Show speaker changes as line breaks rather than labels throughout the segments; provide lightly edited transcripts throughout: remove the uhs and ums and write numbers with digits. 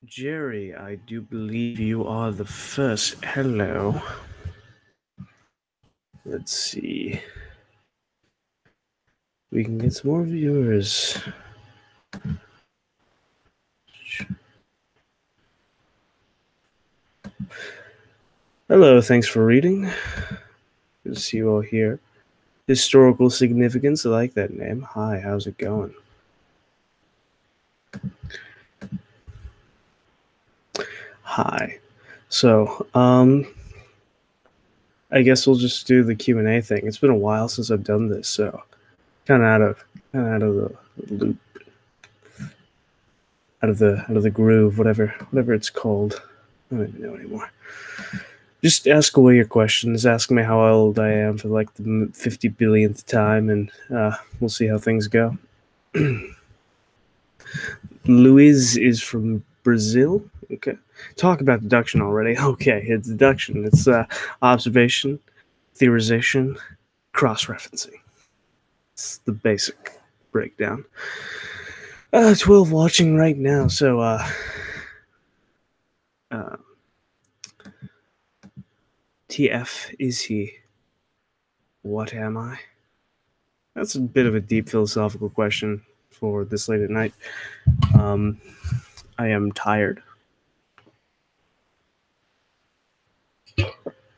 Jerry, I do believe you are the first. Hello. Let's see. We can get some more viewers. Hello, thanks for reading. Good to see you all here. Historical significance, I like that name. Hi, how's it going? Hi. So, I guess we'll just do the Q&A thing. It's been a while since I've done this, so kind of out of the loop, out of the groove, whatever it's called. I don't even know anymore. Just ask away your questions. Ask me how old I am for like the 50 billionth time, and we'll see how things go. Luiz is from Brazil. Okay. Talk about deduction already. Okay, it's deduction. It's observation, theorization, cross-referencing. It's the basic breakdown. 12 watching right now, so TF is he? What am I? That's a bit of a deep philosophical question for this late at night. I am tired.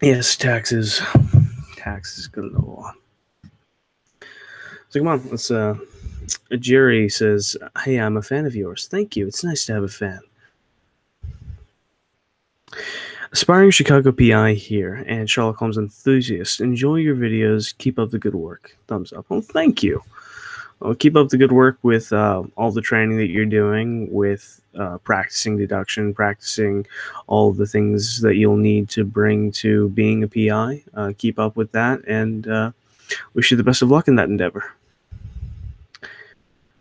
Yes, taxes galore. So come on, let's. Jerry says, "Hey, I'm a fan of yours. Thank you. It's nice to have a fan." Aspiring Chicago PI here, and Sherlock Holmes enthusiast. Enjoy your videos. Keep up the good work. Thumbs up. Well, thank you. Well, keep up the good work with all the training that you're doing, with practicing deduction, practicing all the things that you'll need to bring to being a PI. Keep up with that, and wish you the best of luck in that endeavor.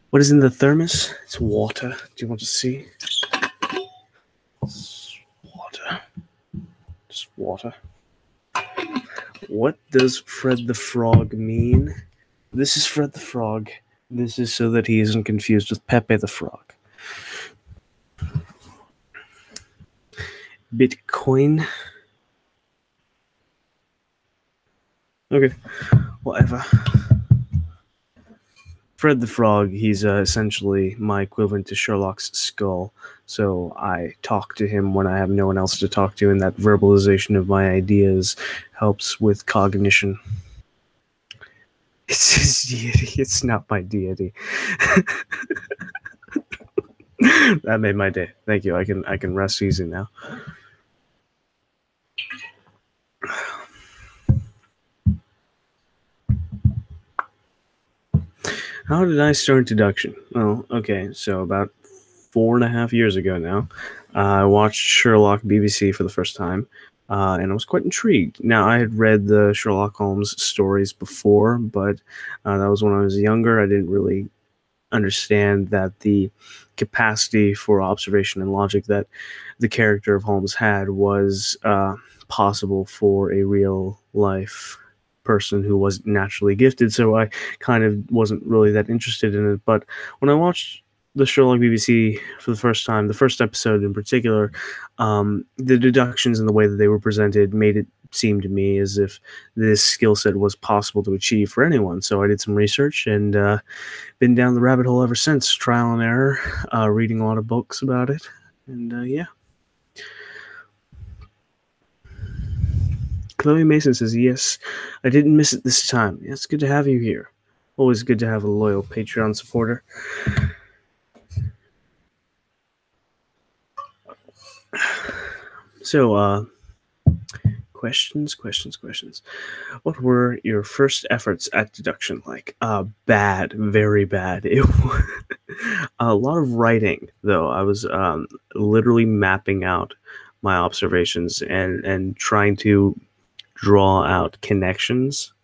What is in the thermos? It's water. Do you want to see? It's water. Just water. What does Fred the Frog mean? This is Fred the Frog. This is so that he isn't confused with Pepe the Frog. Bitcoin. Okay, whatever. Fred the Frog, he's essentially my equivalent to Sherlock's skull, so I talk to him when I have no one else to talk to, and that verbalization of my ideas helps with cognition. It's his deity, it's not my deity. That made my day. Thank you. I can rest easy now. How did I start deduction? Well, okay, so about 4.5 years ago now, I watched Sherlock BBC for the first time, and I was quite intrigued. Now, I had read the Sherlock Holmes stories before, but that was when I was younger. I didn't really understand that the capacity for observation and logic that the character of Holmes had was possible for a real life person who was naturally gifted, so I kind of wasn't really that interested in it. But when I watched the Sherlock BBC for the first time, the first episode in particular, the deductions and the way that they were presented made it seem to me as if this skill set was possible to achieve for anyone. So I did some research and been down the rabbit hole ever since, trial and error, reading a lot of books about it, and yeah. Chloe Mason says, yes, I didn't miss it this time. Yeah, it's good to have you here. Always good to have a loyal Patreon supporter. So, questions. What were your first efforts at deduction like? Bad, very bad. It was a lot of writing, though. I was literally mapping out my observations and trying to draw out connections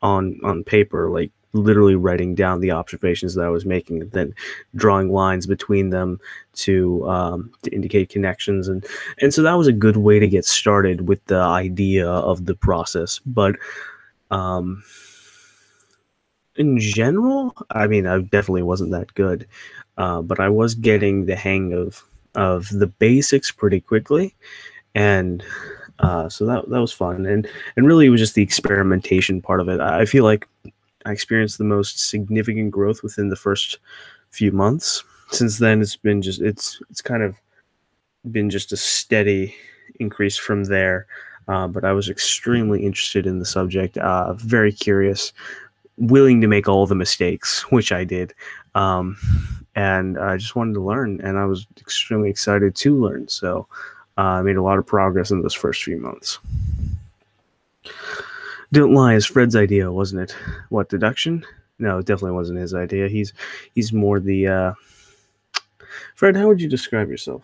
on paper, like literally writing down the observations that I was making, and then drawing lines between them to indicate connections, and so that was a good way to get started with the idea of the process. But in general, I mean, I definitely wasn't that good, but I was getting the hang of of the basics pretty quickly, and so that was fun, and really it was just the experimentation part of it. I feel like I experienced the most significant growth within the first few months. Since then, it's kind of been just a steady increase from there. But I was extremely interested in the subject, very curious, willing to make all the mistakes, which I did. And I just wanted to learn, and I was extremely excited to learn. So I made a lot of progress in those first few months. Don't lie, it's Fred's idea, wasn't it? What, deduction? No, it definitely wasn't his idea. He's more the Fred, how would you describe yourself?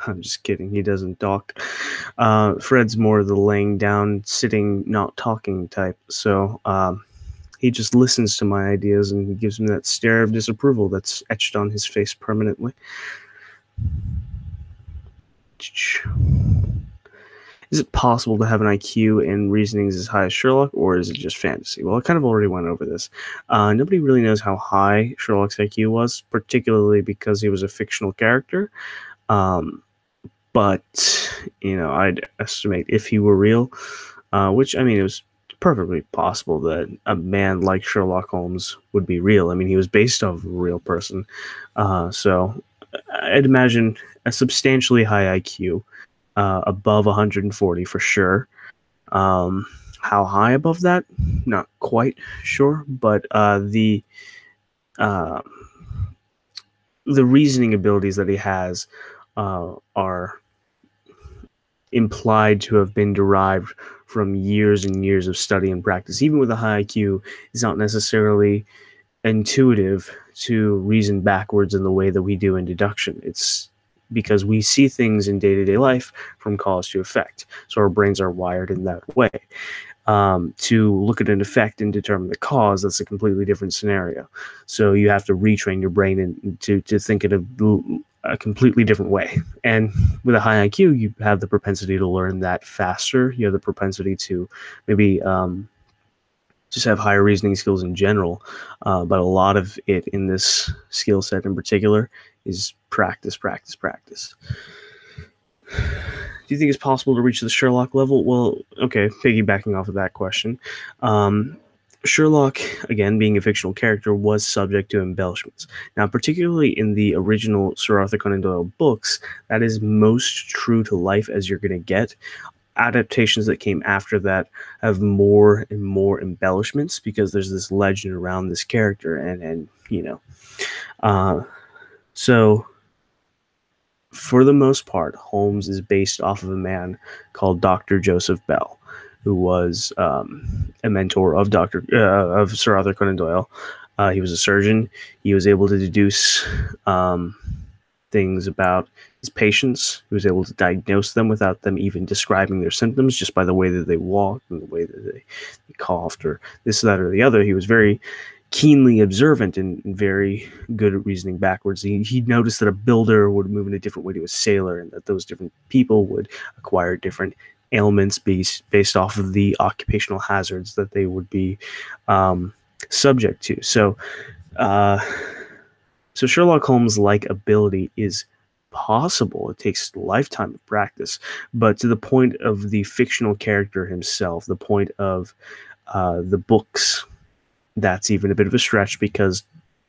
I'm just kidding. He doesn't talk. Fred's more the laying down, sitting, not talking type. So he just listens to my ideas and he gives me that stare of disapproval that's etched on his face permanently. Is it possible to have an IQ and reasonings as high as Sherlock, or is it just fantasy? Well, I kind of already went over this. Nobody really knows how high Sherlock's IQ was, particularly because he was a fictional character. But, I'd estimate if he were real, which, it was perfectly possible that a man like Sherlock Holmes would be real. He was based off of a real person. So I'd imagine a substantially high IQ. Above 140 for sure. How high above that? Not quite sure, but the reasoning abilities that he has are implied to have been derived from years and years of study and practice. Even with a high IQ, it's not necessarily intuitive to reason backwards in the way that we do in deduction. It's because we see things in day-to-day life from cause to effect. So our brains are wired in that way. To look at an effect and determine the cause, that's a completely different scenario. So you have to retrain your brain to think in a completely different way. And with a high IQ, you have the propensity to learn that faster. You have the propensity to maybe just have higher reasoning skills in general. But a lot of it in this skill set in particular is practice. Do you think it's possible to reach the Sherlock level? Well, okay, piggybacking off of that question. Sherlock, again, being a fictional character, was subject to embellishments. Now, particularly in the original Sir Arthur Conan Doyle books, that is most true to life as you're going to get. Adaptations that came after that have more and more embellishments because there's this legend around this character, and so for the most part, Holmes is based off of a man called Dr. Joseph Bell, who was a mentor of of Sir Arthur Conan Doyle. He was a surgeon. He was able to deduce things about his patients. He was able to diagnose them without them even describing their symptoms, just by the way that they walked and the way that they coughed or this, that, or the other. He was very keenly observant and very good at reasoning backwards. He noticed that a builder would move in a different way to a sailor, and that those different people would acquire different ailments based off of the occupational hazards that they would be subject to. So Sherlock Holmes-like ability is possible. It takes a lifetime of practice, but to the point of the fictional character himself, the point of the books, that's even a bit of a stretch because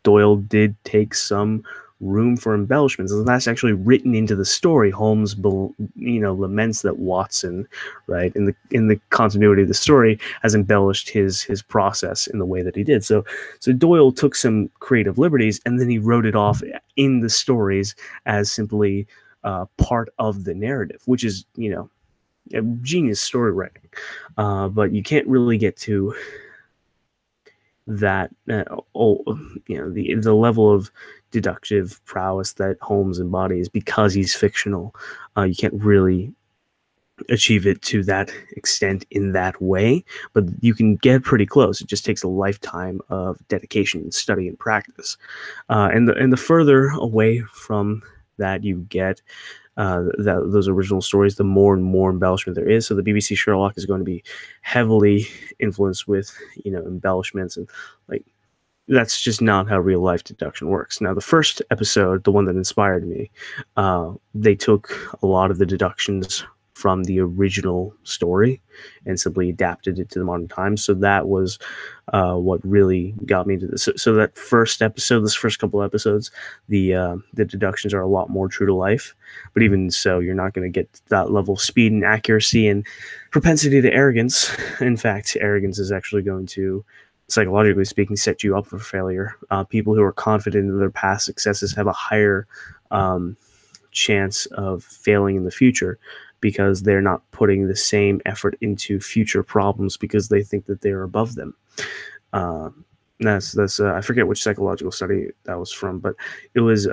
Doyle did take some room for embellishments, and that's actually written into the story. Holmes, laments that Watson, right, in the continuity of the story, has embellished his process in the way that he did. So Doyle took some creative liberties, and then he wrote it off in the stories as simply part of the narrative, which is a genius story writing. But you can't really get to that the level of deductive prowess that Holmes embodies because he's fictional. You can't really achieve it to that extent in that way, but you can get pretty close. It just takes a lifetime of dedication and study and practice. And the further away from that you get, those original stories, the more and more embellishment there is. So the BBC Sherlock is going to be heavily influenced with embellishments and like that's just not how real life deduction works. Now, the first episode, the one that inspired me, they took a lot of the deductions from the original story and simply adapted it to the modern times. So that was what really got me to this. So that first episode, this first couple episodes, the deductions are a lot more true to life. But even so, you're not going to get that level of speed and accuracy and propensity to arrogance. In fact, arrogance is actually going to, psychologically speaking, set you up for failure. People who are confident in their past successes have a higher chance of failing in the future because they're not putting the same effort into future problems because they think that they're above them. Uh, that's I forget which psychological study that was from, but it was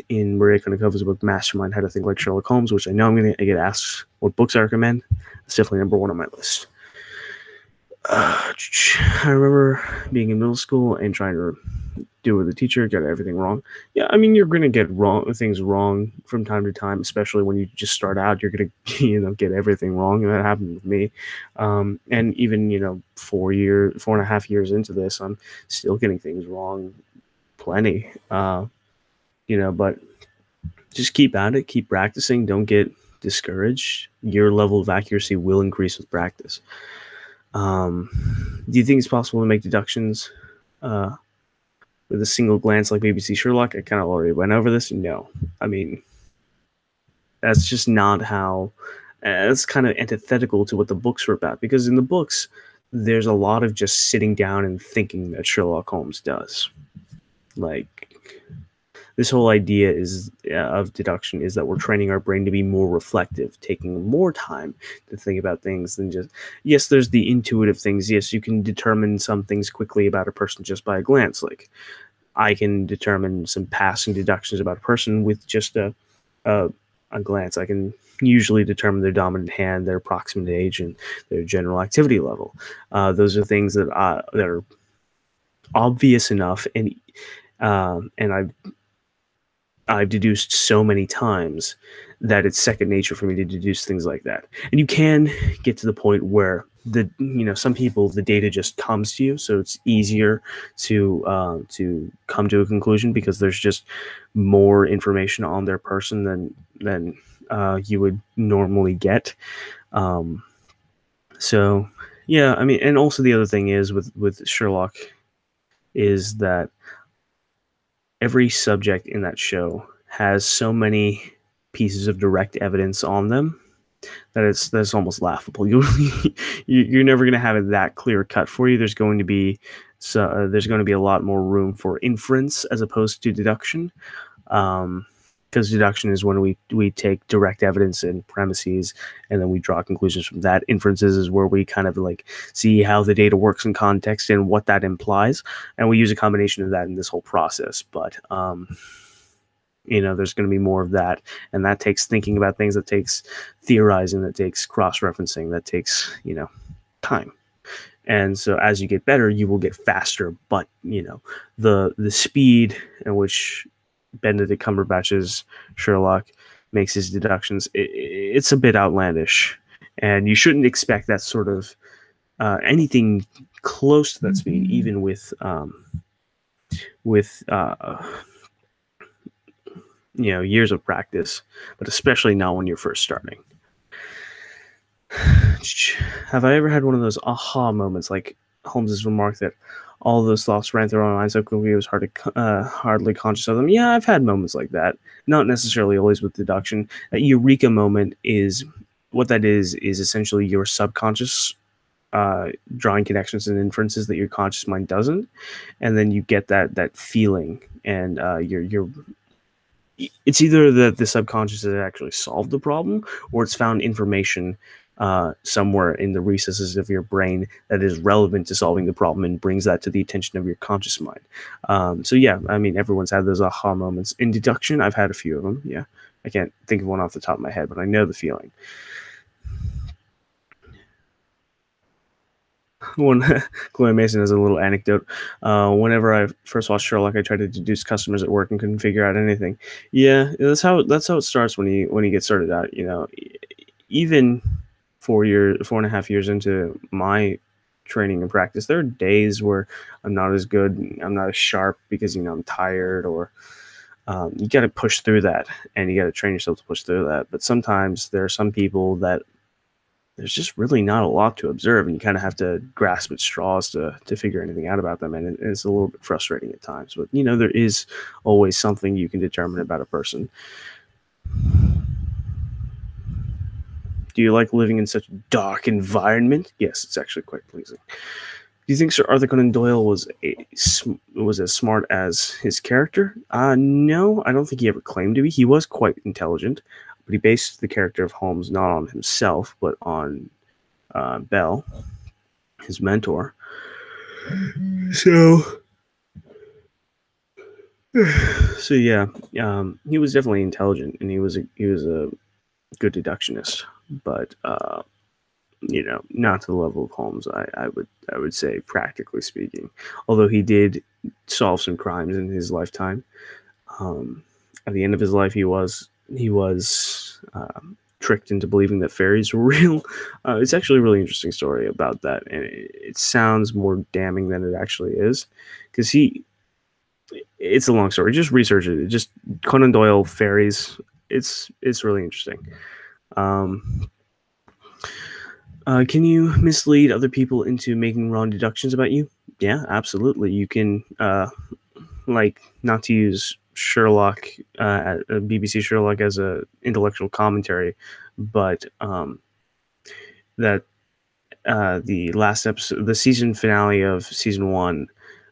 in Maria Konikova's book Mastermind: How to Think Like Sherlock Holmes, which I know I'm going to get asked what books I recommend. It's definitely number one on my list. I remember being in middle school and trying to do with the teacher, get everything wrong. Yeah, I mean, you're going to get things wrong from time to time, especially when you just start out. You're going to, get everything wrong, and that happened with me. And even 4.5 years into this, I'm still getting things wrong, plenty. But just keep at it, keep practicing. Don't get discouraged. Your level of accuracy will increase with practice. Do you think it's possible to make deductions with a single glance like BBC Sherlock? I kind of already went over this. No. I mean, that's just not how... That's kind of antithetical to what the books were about, because in the books, there's a lot of just sitting down and thinking that Sherlock Holmes does. Like, this whole idea of deduction is that we're training our brain to be more reflective, taking more time to think about things than just... Yes, there's the intuitive things. Yes, you can determine some things quickly about a person just by a glance. Like, I can determine some passing deductions about a person with just a glance. I can usually determine their dominant hand, their approximate age, and their general activity level. Those are things that are obvious enough, and I've deduced so many times that it's second nature for me to deduce things like that. And you can get to the point where some people, the data just comes to you, so it's easier to come to a conclusion because there's just more information on their person than you would normally get. So yeah, I mean, and also the other thing is with Sherlock is that every subject in that show has so many pieces of direct evidence on them that's almost laughable. You're never going to have it that clear cut for you. There's going to be a lot more room for inference as opposed to deduction. Because deduction is when we take direct evidence and premises and then we draw conclusions from that. Inferences is where we kind of like see how the data works in context and what that implies, and we use a combination of that in this whole process. But there's going to be more of that, and that takes thinking about things, that takes theorizing, that takes cross-referencing, that takes time. And so as you get better, you will get faster, but the speed in which Benedict Cumberbatch's Sherlock makes his deductions, it's a bit outlandish, and you shouldn't expect that sort of anything close to that speed, even with years of practice, but especially not when you're first starting. Have I ever had one of those aha moments, like Holmes's remark that all those thoughts ran through my mind so quickly it was hardly conscious of them? Yeah, I've had moments like that. Not necessarily always with deduction. That eureka moment is essentially your subconscious drawing connections and inferences that your conscious mind doesn't, and then you get that feeling, and it's either that the subconscious has actually solved the problem, or it's found information somewhere in the recesses of your brain that is relevant to solving the problem and brings that to the attention of your conscious mind. So yeah, I mean, everyone's had those aha moments. In deduction, I've had a few of them. Yeah, I can't think of one off the top of my head, but I know the feeling. Chloe Mason has a little anecdote. Whenever I first watched Sherlock, I tried to deduce customers at work and couldn't figure out anything. Yeah, that's how it starts when you get started out. Even 4.5 years into my training and practice. There are days where I'm not as good, I'm not as sharp because I'm tired, or you got to push through that, and you got to train yourself to push through that. But sometimes there are some people that there's just really not a lot to observe, and you kind of have to grasp at straws to figure anything out about them, and it's a little bit frustrating at times. But there is always something you can determine about a person. Do you like living in such a dark environment? Yes, it's actually quite pleasing. Do you think Sir Arthur Conan Doyle was as smart as his character? No, I don't think he ever claimed to be. He was quite intelligent, but he based the character of Holmes not on himself, but on Bell, his mentor. So yeah, he was definitely intelligent, and he was a good deductionist, but not to the level of Holmes. I would say, practically speaking, although he did solve some crimes in his lifetime. At the end of his life, he was tricked into believing that fairies were real. It's actually a really interesting story about that, and it sounds more damning than it actually is, because it's a long story. Just research it. Just Conan Doyle fairies. It's really interesting. Can you mislead other people into making wrong deductions about you? Yeah, absolutely. You can, not to use Sherlock, BBC Sherlock as a intellectual commentary, but that the last episode, the season finale of season 1,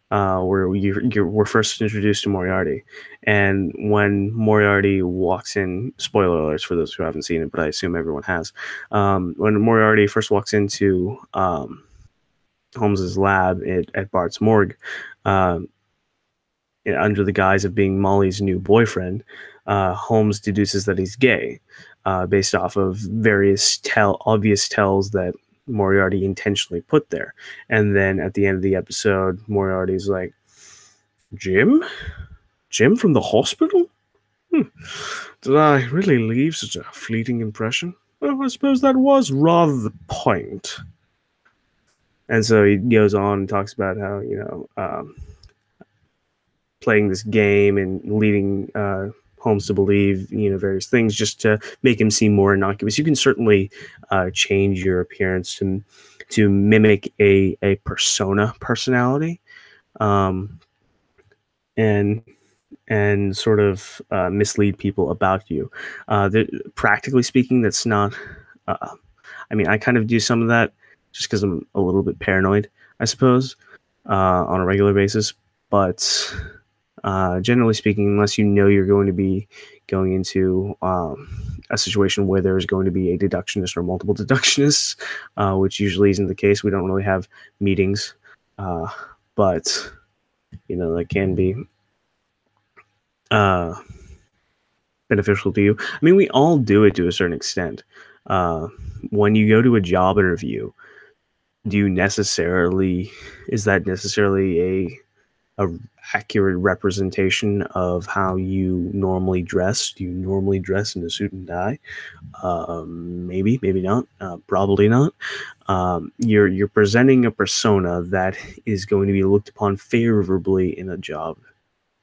where we're first introduced to Moriarty, and when Moriarty walks in, spoiler alerts for those who haven't seen it, but I assume everyone has. When Moriarty first walks into Holmes's lab at Bart's morgue, under the guise of being Molly's new boyfriend, Holmes deduces that he's gay, based off of various obvious tells that Moriarty intentionally put there. And then at the end of the episode, Moriarty's like, Jim from the hospital? Did I really leave such a fleeting impression? Well, I suppose that was rather the point. And so he goes on and talks about how, playing this game and leading Holmes to believe, various things just to make him seem more innocuous. You can certainly change your appearance to mimic a personality, and sort of mislead people about you. Practically speaking, that's not. I kind of do some of that just because I'm a little bit paranoid, I suppose, on a regular basis. But generally speaking, unless you're going to be going into a situation where there's going to be a deductionist or multiple deductionists, which usually isn't the case. We don't really have meetings, but that can be beneficial to you. We all do it to a certain extent. When you go to a job interview, is that necessarily a accurate representation of how you normally dress? Do you normally dress in a suit and tie? Maybe not. Probably not. You're presenting a persona that is going to be looked upon favorably in a job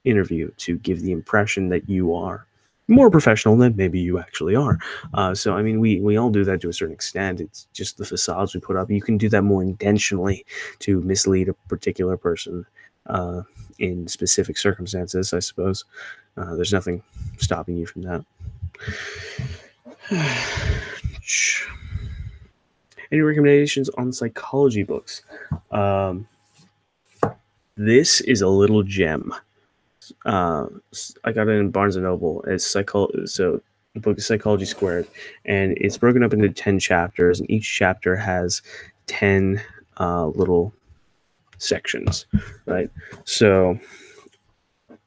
interview to give the impression that you are more professional than maybe you actually are. So we all do that to a certain extent. It's just the facades we put up. You can do that more intentionally to mislead a particular person in specific circumstances, I suppose. There's nothing stopping you from that. Any recommendations on psychology books? This is a little gem. I got it in Barnes & Noble. It's so the book is Psychology Squared, and it's broken up into 10 chapters, and each chapter has 10 little sections, right? So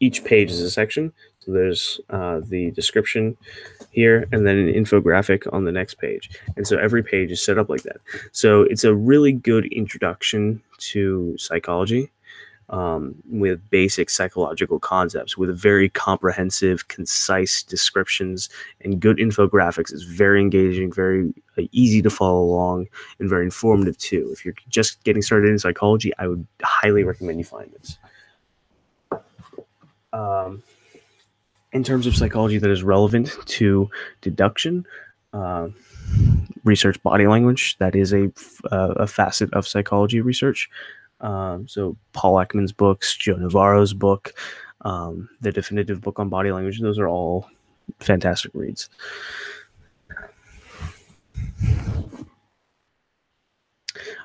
each page is a section. So there's the description here, and then an infographic on the next page. And so every page is set up like that. So it's a really good introduction to psychology. with basic psychological concepts, with very comprehensive, concise descriptions and good infographics. It's very engaging, very easy to follow along, and very informative too. If you're just getting started in psychology, I would highly recommend you find this. In terms of psychology that is relevant to deduction, research body language. That is a facet of psychology research. So Paul Ekman's books, Joe Navarro's book, the definitive book on body language, those are all fantastic reads.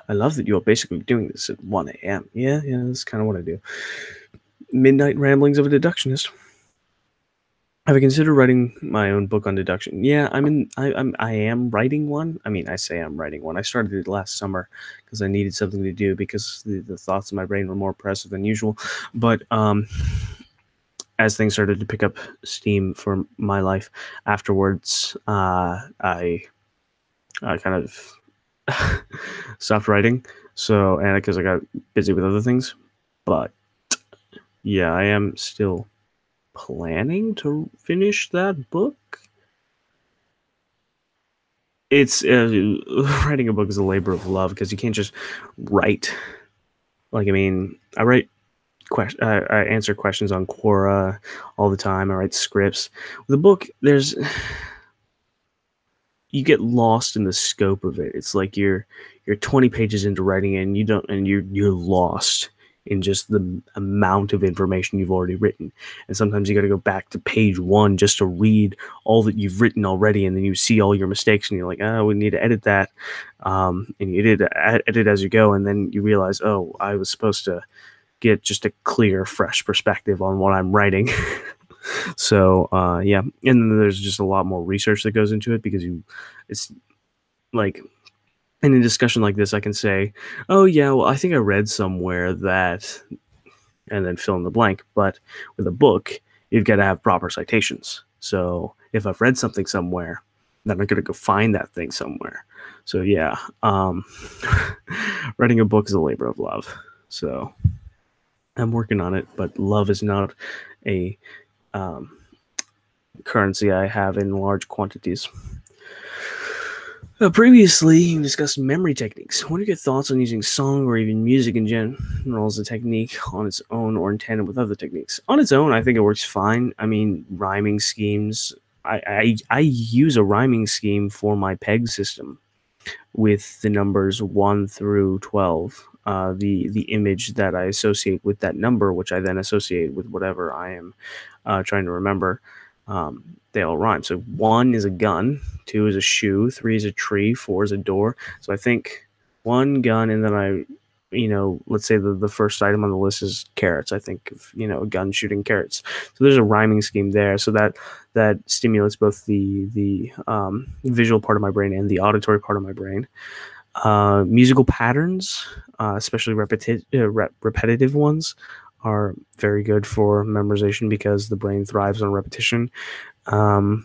I love that you're basically doing this at 1 a.m. Yeah, that's kind of what I do. Midnight Ramblings of a Deductionist. Have I considered writing my own book on deduction? Yeah, I am writing one. I mean, I say I'm writing one. I started it last summer because I needed something to do because the thoughts in my brain were more oppressive than usual. But as things started to pick up steam for my life afterwards, I kind of stopped writing. So, and because I got busy with other things. But yeah, I am still planning to finish that book. It's writing a book is a labor of love because you can't just write. Like, I mean, I write I answer questions on Quora all the time. I write scripts. With a book, you get lost in the scope of it. It's like you're 20 pages into writing it and you're lost in just the amount of information you've already written. And sometimes you got to go back to page 1 just to read all that you've written already, and then you see all your mistakes and you're like, oh, we need to edit that. And you edit as you go, and then you realize, oh, I was supposed to get just a clear, fresh perspective on what I'm writing. So yeah, and then there's just a lot more research that goes into it because it's like, in a discussion like this, I can say, oh yeah, well, I think I read somewhere that, and then fill in the blank. But with a book, you've got to have proper citations. So if I've read something somewhere, then I'm going to go find that thing somewhere. So yeah, writing a book is a labor of love. So I'm working on it, but love is not a currency I have in large quantities. Previously, you discussed memory techniques. What are your thoughts on using song or even music in general as a technique on its own or in tandem with other techniques? On its own, I think it works fine. I mean, rhyming schemes. I use a rhyming scheme for my PEG system with the numbers 1 through 12. The image that I associate with that number, which I then associate with whatever I am trying to remember. They all rhyme. So 1 is a gun, 2 is a shoe, 3 is a tree, 4 is a door. So I think 1 gun, and then let's say the first item on the list is carrots. I think of, a gun shooting carrots. So there's a rhyming scheme there. So that stimulates both the visual part of my brain and the auditory part of my brain. Musical patterns, especially repetitive ones, are very good for memorization because the brain thrives on repetition, and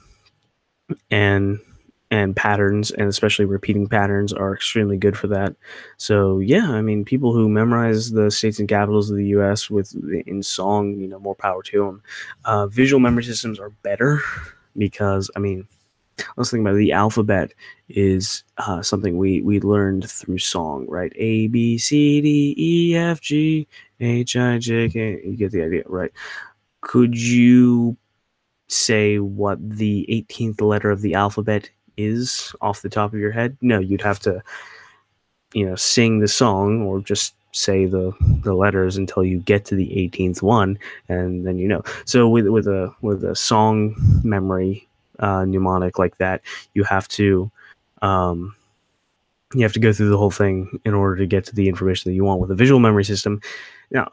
patterns, and especially repeating patterns, are extremely good for that. So yeah, I mean, people who memorize the states and capitals of the U.S. in song, more power to them. Visual memory systems are better because, I mean, let's think about it. The alphabet is something we learned through song, right? A, B, C, D, E, F, G, H, I, J, K. You get the idea, right? Could you say what the 18th letter of the alphabet is off the top of your head? No, you'd have to, sing the song or just say the letters until you get to the 18th one, and then So with a song memory mnemonic like that, you have to go through the whole thing in order to get to the information that you want. With a visual memory system, now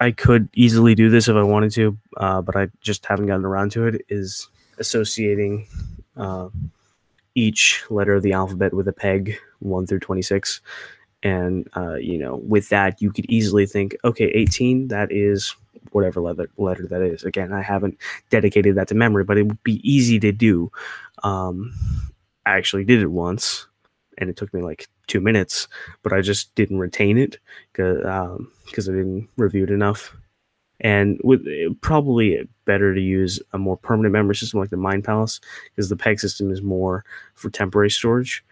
I could easily do this if I wanted to, but I just haven't gotten around to it. Is associating each letter of the alphabet with a peg 1 through 26, and with that you could easily think, okay, 18, that is whatever letter that is. Again, I haven't dedicated that to memory, but it would be easy to do. I actually did it once, and it took me like 2 minutes, but I just didn't retain it because I didn't review it enough. And with probably better to use a more permanent memory system like the Mind Palace, because the Peg system is more for temporary storage.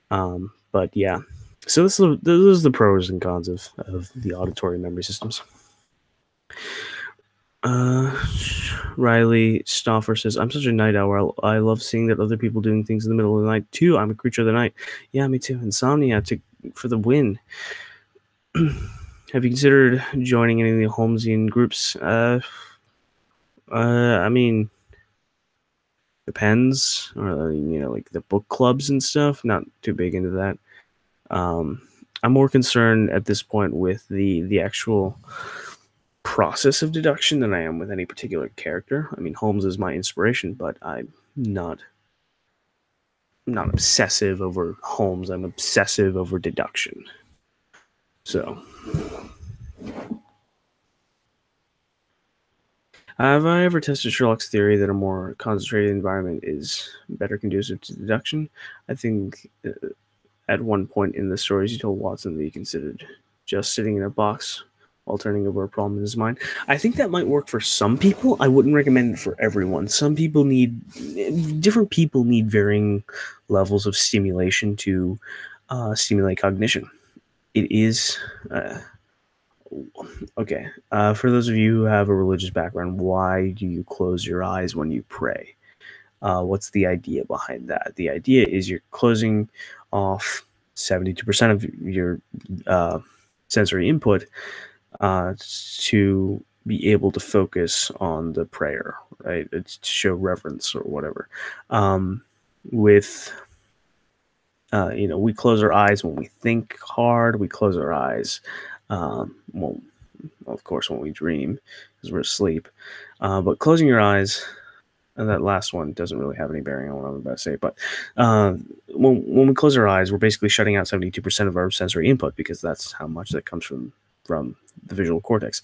But yeah, so this is the pros and cons of the auditory memory systems. Riley Stoffer says, I'm such a night owl. I love seeing that other people doing things in the middle of the night too. I'm a creature of the night. Yeah, me too. Insomnia for the win. Have you considered joining any of the Holmesian groups? I mean, depends. Or, like the book clubs and stuff. Not too big into that. I'm more concerned at this point with the actual process of deduction than I am with any particular character. I mean, Holmes is my inspiration, but I'm not obsessive over Holmes. I'm obsessive over deduction. So, have I ever tested Sherlock's theory that a more concentrated environment is better conducive to deduction? I think at one point in the stories, you told Watson that he considered just sitting in a box while turning over a problem in his mind. I think that might work for some people. I wouldn't recommend it for everyone. Different people need varying levels of stimulation to stimulate cognition. It is... okay, for those of you who have a religious background, why do you close your eyes when you pray? What's the idea behind that? The idea is you're closing off 72% of your sensory input to be able to focus on the prayer, right? It's to show reverence or whatever. We close our eyes when we think hard. We close our eyes, well, of course, when we dream, because we're asleep. But closing your eyes, and that last one doesn't really have any bearing on what I'm about to say. But when we close our eyes, we're basically shutting out 72% of our sensory input, because that's how much that comes from the visual cortex.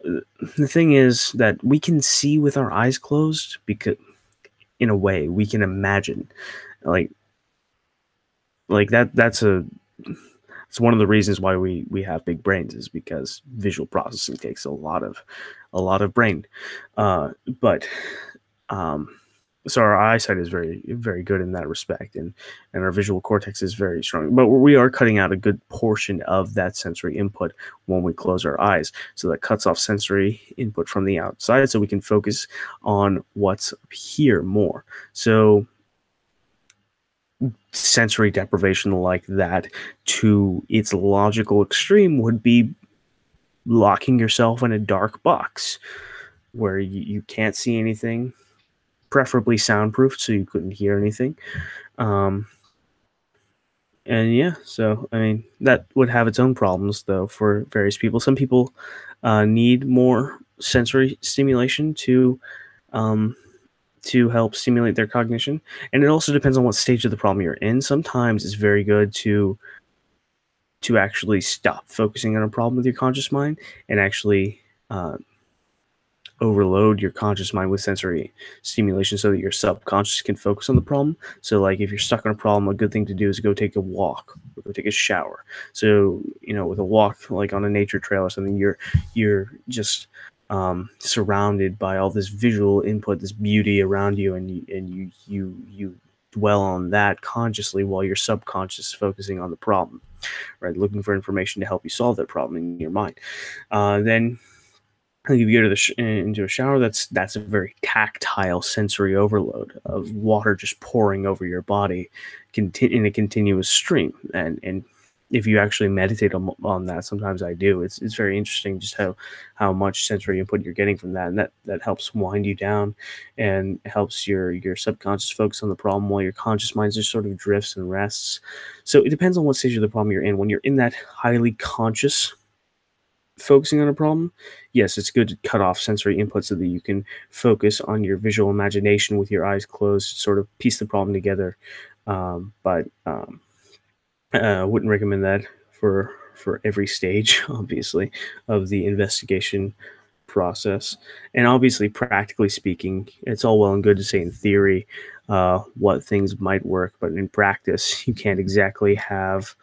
The thing is that we can see with our eyes closed, because in a way we can imagine, like that's it's one of the reasons why we have big brains, is because visual processing takes a lot of brain. So our eyesight is very, very good in that respect, and our visual cortex is very strong. But we are cutting out a good portion of that sensory input when we close our eyes. So that cuts off sensory input from the outside, so we can focus on what's up here more. So sensory deprivation like that to its logical extreme would be locking yourself in a dark box where you can't see anything, preferably soundproofed so you couldn't hear anything. And yeah, so I mean, that would have its own problems though for various people. Some people need more sensory stimulation to help stimulate their cognition, and it also depends on what stage of the problem you're in. Sometimes it's very good to actually stop focusing on a problem with your conscious mind and actually overload your conscious mind with sensory stimulation so that your subconscious can focus on the problem. So like if you're stuck on a problem, a good thing to do is go take a walk or go take a shower. So, with a walk, like on a nature trail or something, you're just surrounded by all this visual input, this beauty around you, and you dwell on that consciously while your subconscious is focusing on the problem, right? Looking for information to help you solve that problem in your mind. Then if you go to into a shower, that's a very tactile sensory overload of water just pouring over your body in a continuous stream. And if you actually meditate on that, sometimes I do, it's very interesting just how much sensory input you're getting from that, and that helps wind you down and helps your subconscious focus on the problem while your conscious mind just sort of drifts and rests. So it depends on what stage of the problem you're in. When you're in that highly conscious focusing on a problem, yes, it's good to cut off sensory input so that you can focus on your visual imagination with your eyes closed, sort of piece the problem together. But I wouldn't recommend that for every stage, obviously, of the investigation process. And obviously, practically speaking, it's all well and good to say in theory what things might work, but in practice, you can't exactly have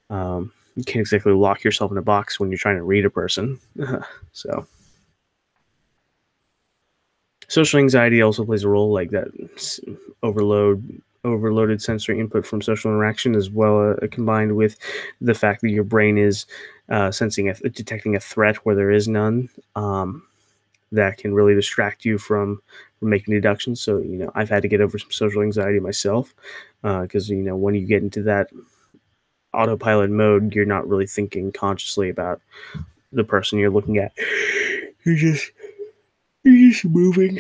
You can't exactly lock yourself in a box when you're trying to read a person. So social anxiety also plays a role, like that overloaded sensory input from social interaction, as well, combined with the fact that your brain is detecting a threat where there is none. That can really distract you from making deductions. So, I've had to get over some social anxiety myself, because when you get into that autopilot mode, you're not really thinking consciously about the person you're looking at. You're just you're just moving.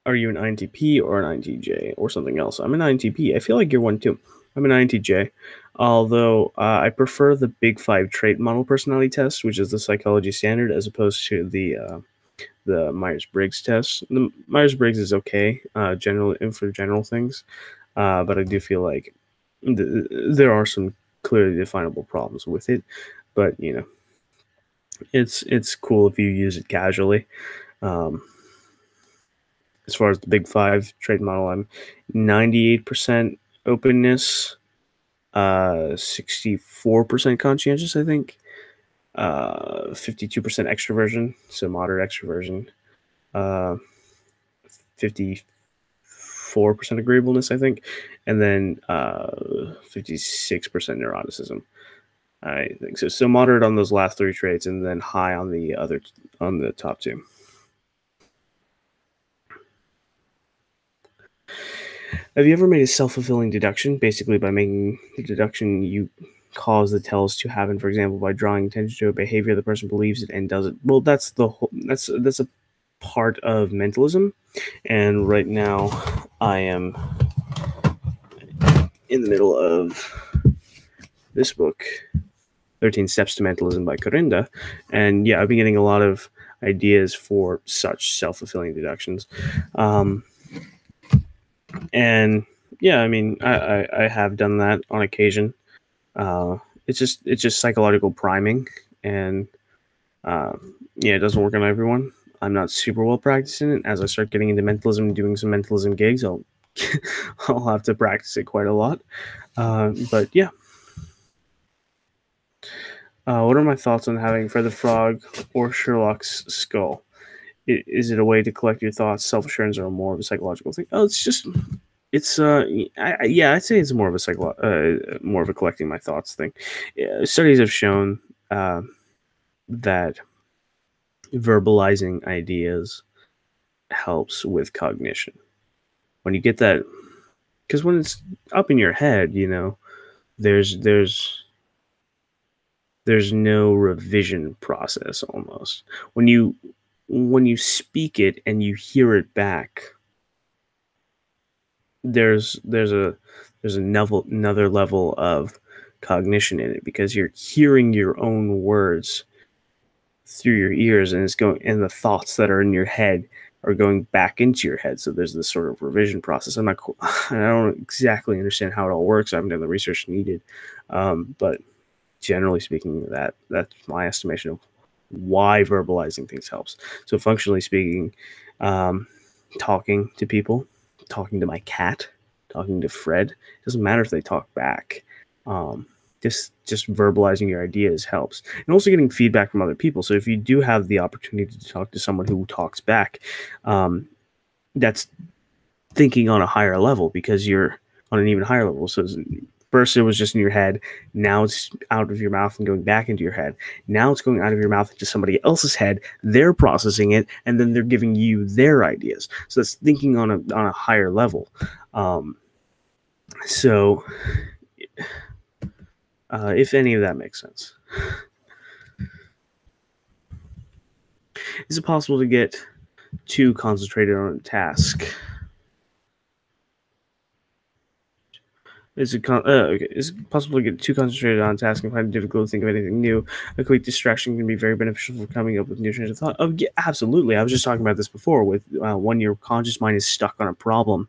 Are you an INTP or an INTJ or something else? I'm an INTP. I feel like you're one too. I'm an INTJ, although I prefer the Big Five trait model personality test, which is the psychology standard, as opposed to the Myers Briggs test. The Myers Briggs is okay, for general things, but I do feel like there are some clearly definable problems with it. But it's cool if you use it casually. Um, as far as the Big Five trade model, I'm 98% openness, 64% conscientious, I think, 52% extroversion, so moderate extroversion, uh, 54% agreeableness, I think, and then 56% neuroticism. I think so. So moderate on those last three traits, and then high on the top two. Have you ever made a self-fulfilling deduction? Basically, by making the deduction you cause the tells to happen. For example, by drawing attention to a behavior, the person believes it and does it. Well, that's the whole. That's a part of mentalism, and right now, I am in the middle of this book, 13 Steps to Mentalism by Corinda, and yeah, I've been getting a lot of ideas for such self-fulfilling deductions. Um, and yeah, I mean, I have done that on occasion. It's just psychological priming, and uh, yeah, it doesn't work on everyone. I'm not super well practiced in it. As I start getting into mentalism and doing some mentalism gigs, I'll I'll have to practice it quite a lot. But yeah, what are my thoughts on having Fred the Frog or Sherlock's skull? Is it a way to collect your thoughts, self assurance, or more of a psychological thing? Oh, it's yeah, I'd say it's more of a more of a collecting my thoughts thing. Yeah, studies have shown uh, that verbalizing ideas helps with cognition. When you get that, because when it's up in your head, there's there's there's no revision process almost. When you speak it and you hear it back, there's there's a there's another level of cognition in it, because you're hearing your own words through your ears, and the thoughts that are in your head are going back into your head. So there's this sort of revision process. I don't exactly understand how it all works. I haven't done the research needed, but generally speaking, that's my estimation of why verbalizing things helps. So functionally speaking, um, talking to people, talking to my cat, talking to Fred, it doesn't matter if they talk back. Um, just verbalizing your ideas helps, and also getting feedback from other people. So if you do have the opportunity to talk to someone who talks back, um, that's thinking on a higher level, because you're on an even higher level. So first it was just in your head, now it's out of your mouth and going back into your head. Now it's going out of your mouth into somebody else's head. They're processing it, and then they're giving you their ideas. So that's thinking on a higher level. Um, so if any of that makes sense, is it possible to get too concentrated on a task? Is it possible to get too concentrated on a task and find it difficult to think of anything new? A quick distraction can be very beneficial for coming up with new trains of thought. Oh, yeah, absolutely. I was just talking about this before. With when your conscious mind is stuck on a problem,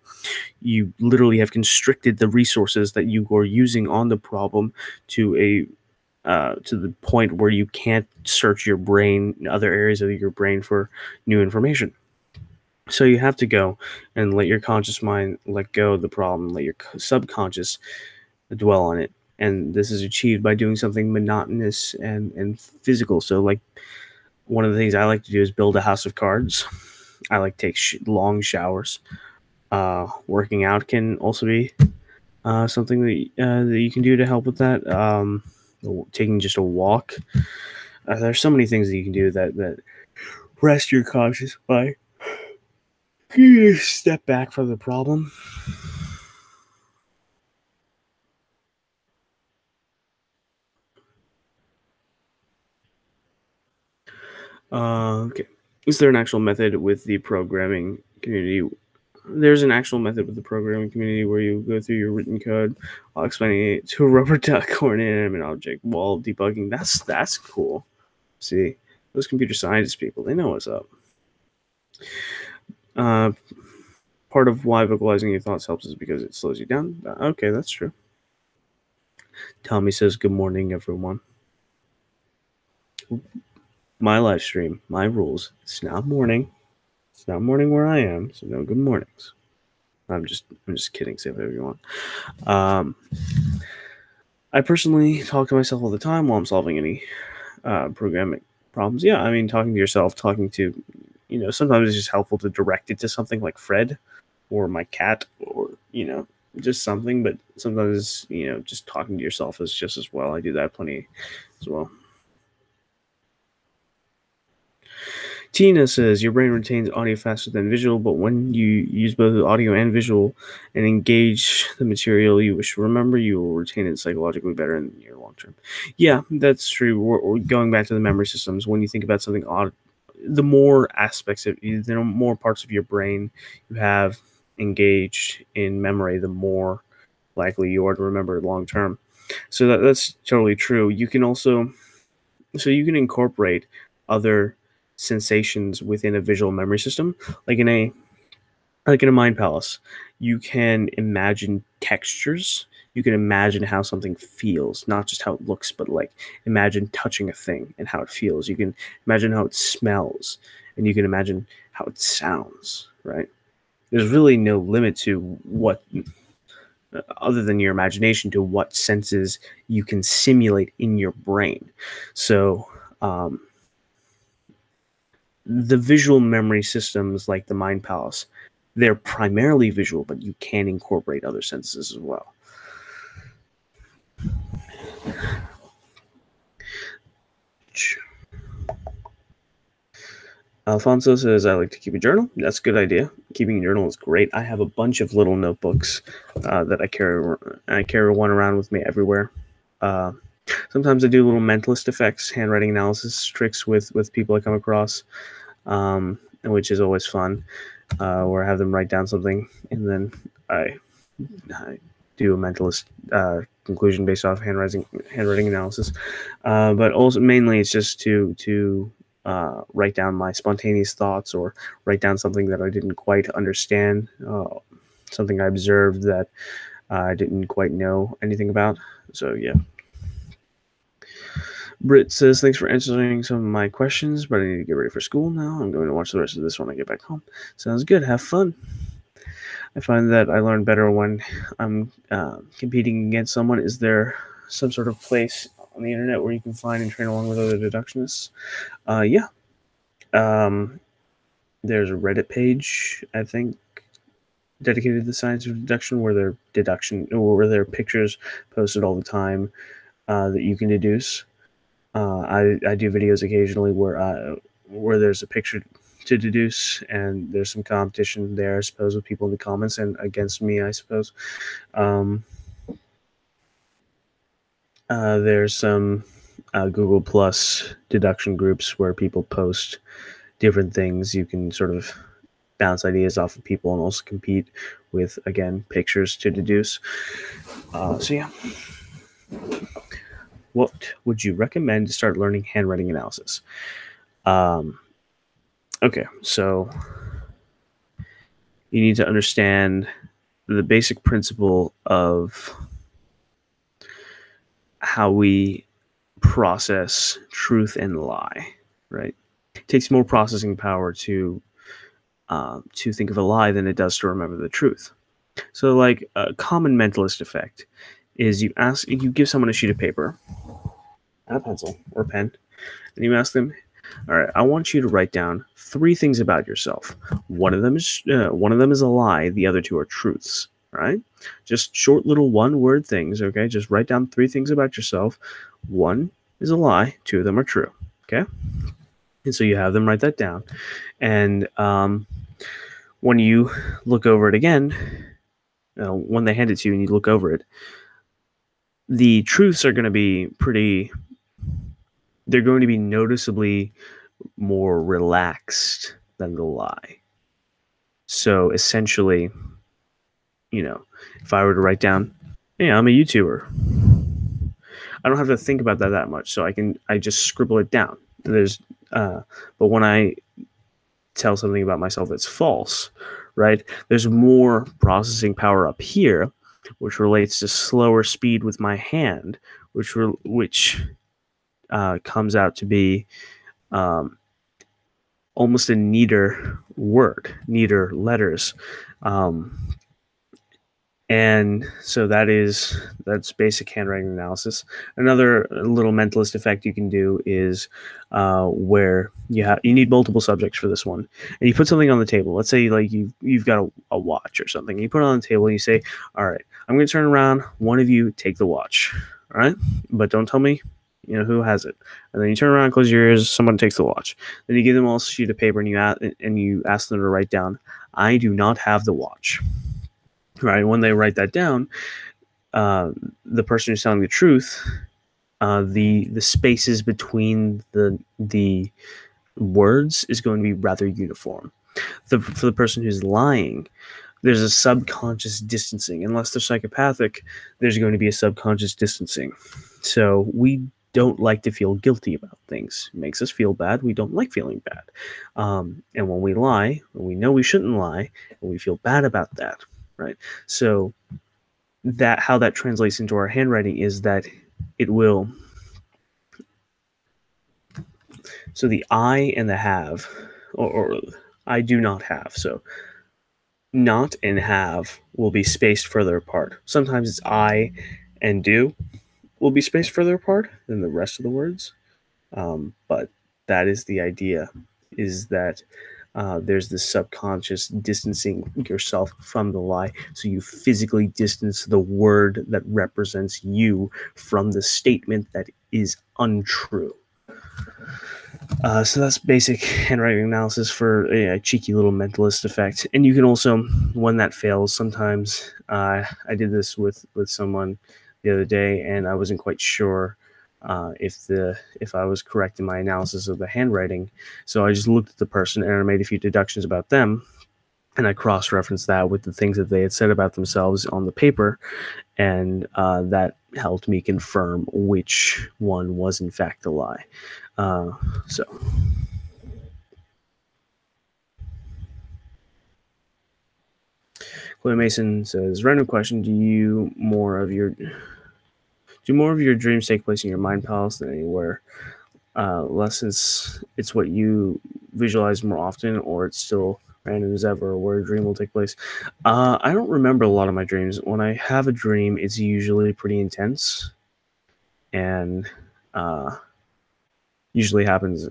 you literally have constricted the resources that you are using on the problem to the point where you can't search your brain, other areas of your brain, for new information. So you have to go and let your conscious mind let go of the problem, let your subconscious dwell on it. And this is achieved by doing something monotonous and physical. So, like, one of the things I like to do is build a house of cards. I like to take long showers. Working out can also be something that you can do to help with that. Taking just a walk. There's so many things that you can do that rest your conscious mind. You step back from the problem. Okay. Is there an actual method with the programming community? There's an actual method with the programming community where you go through your written code while explaining it to a rubber duck or an inanimate object while debugging. That's cool. See, those computer science people, they know what's up. Uh, Part of why vocalizing your thoughts helps is because it slows you down. Okay, that's true. Tommy says, "Good morning, everyone." My live stream, my rules. It's not morning. It's not morning where I am, so no good mornings. I'm just kidding. Say whatever you want. Um, I personally talk to myself all the time while I'm solving any programming problems. Yeah, I mean, talking to yourself, talking to, sometimes it's just helpful to direct it to something like Fred or my cat or, just something. But sometimes, just talking to yourself is just as well. I do that plenty as well. Tina says your brain retains audio faster than visual, but when you use both audio and visual and engage the material you wish to remember, you will retain it psychologically better in your long term. Yeah, that's true. We're going back to the memory systems. When you think about something odd, the more aspects of the more parts of your brain you have engaged in memory, the more likely you are to remember it long term. So that's totally true. You can also you can incorporate other sensations within a visual memory system, like in a mind palace. You can imagine textures. You can imagine how something feels, not just how it looks, but like imagine touching a thing and how it feels. You can imagine how it smells, and you can imagine how it sounds. Right? There's really no limit to what, other than your imagination, to what senses you can simulate in your brain. So um, the visual memory systems like the Mind Palace, they're primarily visual, but you can incorporate other senses as well. Alfonso says, I like to keep a journal. That's a good idea. Keeping a journal is great. I have a bunch of little notebooks that I carry. I carry one around with me everywhere. Uh, Sometimes I do little mentalist effects, handwriting analysis tricks with people I come across, which is always fun. Where I have them write down something, and then I do a mentalist conclusion based off handwriting analysis. But also mainly it's just to write down my spontaneous thoughts or write down something that I didn't quite understand, something I observed that I didn't quite know anything about. So yeah. Britt says, thanks for answering some of my questions, but I need to get ready for school now. I'm going to watch the rest of this when I get back home. Sounds good. Have fun. I find that I learn better when I'm competing against someone. Is there some sort of place on the internet where you can find and train along with other deductionists? Yeah. Um, there's a Reddit page, I think, dedicated to the science of deduction, where there are pictures posted all the time that you can deduce. I do videos occasionally where there's a picture to deduce, and there's some competition there, I suppose, with people in the comments and against me, I suppose. There's some Google Plus deduction groups where people post different things. You can sort of bounce ideas off of people and also compete with, again, pictures to deduce. So yeah. What would you recommend to start learning handwriting analysis? Okay, so you need to understand the basic principle of how we process truth and lie, right? It takes more processing power to to think of a lie than it does to remember the truth. So, like a common mentalist effect is you give someone a sheet of paper and a pencil or a pen, and you ask them, "All right, I want you to write down 3 things about yourself. One of them is a lie. The other 2 are truths. All right, just short little 1-word things. Okay, just write down 3 things about yourself. 1 is a lie. 2 of them are true. Okay." And so you have them write that down. And when you look over it again, when they hand it to you and you look over it, the truths are going to be they're going to be noticeably more relaxed than the lie. So essentially, if I were to write down, "Hey, I'm a YouTuber," I don't have to think about that much. So I just scribble it down. But when I tell something about myself that's false, right? There's more processing power up here, which relates to slower speed with my hand, which comes out to be almost a neater neater letters. And so that's basic handwriting analysis. Another little mentalist effect you can do is where you need multiple subjects for this one, and you put something on the table. Let's say like you've got a watch or something. And you put it on the table and you say, "All right, I'm going to turn around. One of you take the watch. All right, but don't tell me who has it." And then you turn around, close your ears. Someone takes the watch. Then you give them all a sheet of paper and you ask them to write down, "I do not have the watch." Right, when they write that down, the person who's telling the truth, the spaces between the words is going to be rather uniform. For the person who's lying, there's a subconscious distancing. Unless they're psychopathic, there's going to be a subconscious distancing. So we don't like to feel guilty about things. It makes us feel bad. We don't like feeling bad. And when we lie, when we know we shouldn't lie, and we feel bad about that. Right. So how that translates into our handwriting is that it will. So the I and the have, or I do not have. So not and have will be spaced further apart. Sometimes it's I and do will be spaced further apart than the rest of the words. But that is the idea, is that there's this subconscious distancing yourself from the lie. So you physically distance the word that represents you from the statement that is untrue. So that's basic handwriting analysis for a cheeky little mentalist effect. And you can also, when that fails, sometimes I did this with someone the other day, and I wasn't quite sure if I was correct in my analysis of the handwriting. So I just looked at the person and I made a few deductions about them, and I cross-referenced that with the things that they had said about themselves on the paper, and that helped me confirm which one was in fact a lie. So Chloe Mason says, random question, do more of your dreams take place in your mind palace than anywhere? Less it's what you visualize more often, or it's still random as ever where a dream will take place? I don't remember a lot of my dreams. When I have a dream, it's usually pretty intense, and usually happens,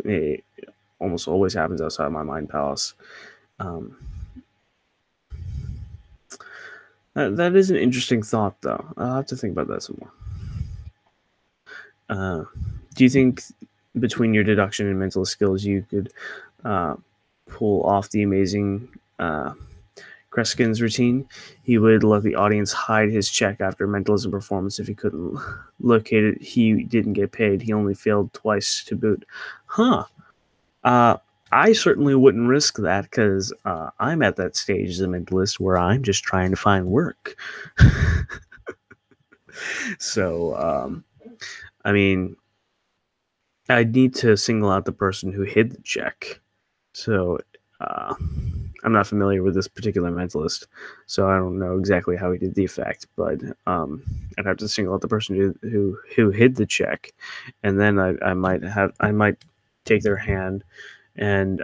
almost always happens outside my mind palace. That is an interesting thought, though. I'll have to think about that some more. Do you think between your deduction and mental skills, you could pull off the amazing Kreskin's routine? He would let the audience hide his check after a mentalism performance if he couldn't locate it. He didn't get paid. He only failed twice to boot. I certainly wouldn't risk that, because I'm at that stage as a mentalist where I'm just trying to find work. So, I mean, I'd need to single out the person who hid the check. So I'm not familiar with this particular mentalist, so I don't know exactly how he did the effect, but I'd have to single out the person who hid the check, and then I might take their hand and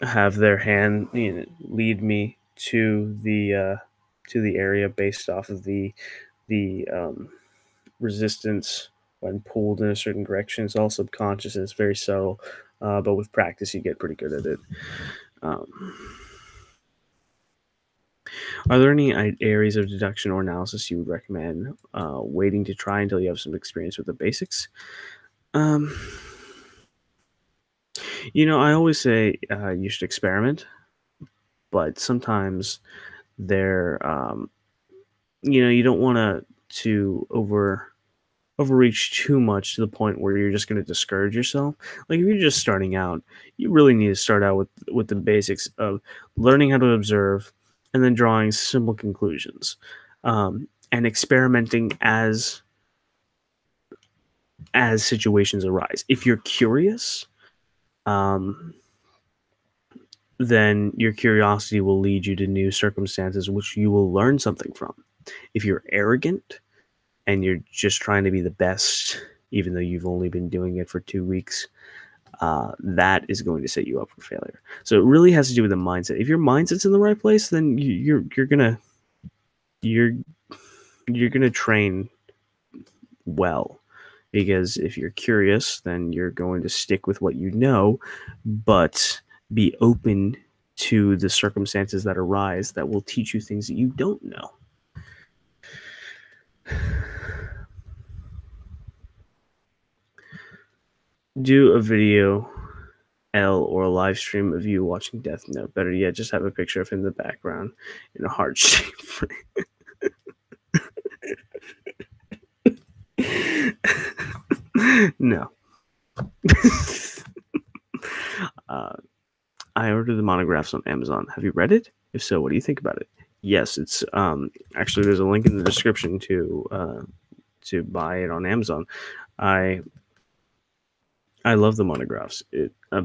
have their hand lead me to the area based off of the resistance when pulled in a certain direction. It's all subconscious and it's very subtle, but with practice, you get pretty good at it. Um, are there any areas of deduction or analysis you would recommend waiting to try until you have some experience with the basics? Um, I always say you should experiment, but sometimes they're, you don't want to overreach too much to the point where you're just going to discourage yourself. Like if you're just starting out, you really need to start out with the basics of learning how to observe and then drawing simple conclusions, and experimenting as situations arise. If you're curious, um, then your curiosity will lead you to new circumstances which you will learn something from. If you're arrogant and you're just trying to be the best, even though you've only been doing it for 2 weeks, that is going to set you up for failure. So it really has to do with the mindset. If your mindset's in the right place, then you're you're gonna train well. Because if you're curious, then you're going to stick with what you know, but be open to the circumstances that arise that will teach you things that you don't know. Do a video L or a live stream of you watching Death Note. Better yet, just have a picture of him in the background in a heart shape. No. uh, I ordered the monographs on Amazon. Have you read it? If so, what do you think about it? Yes, it's actually there's a link in the description to buy it on Amazon. I I love the monographs.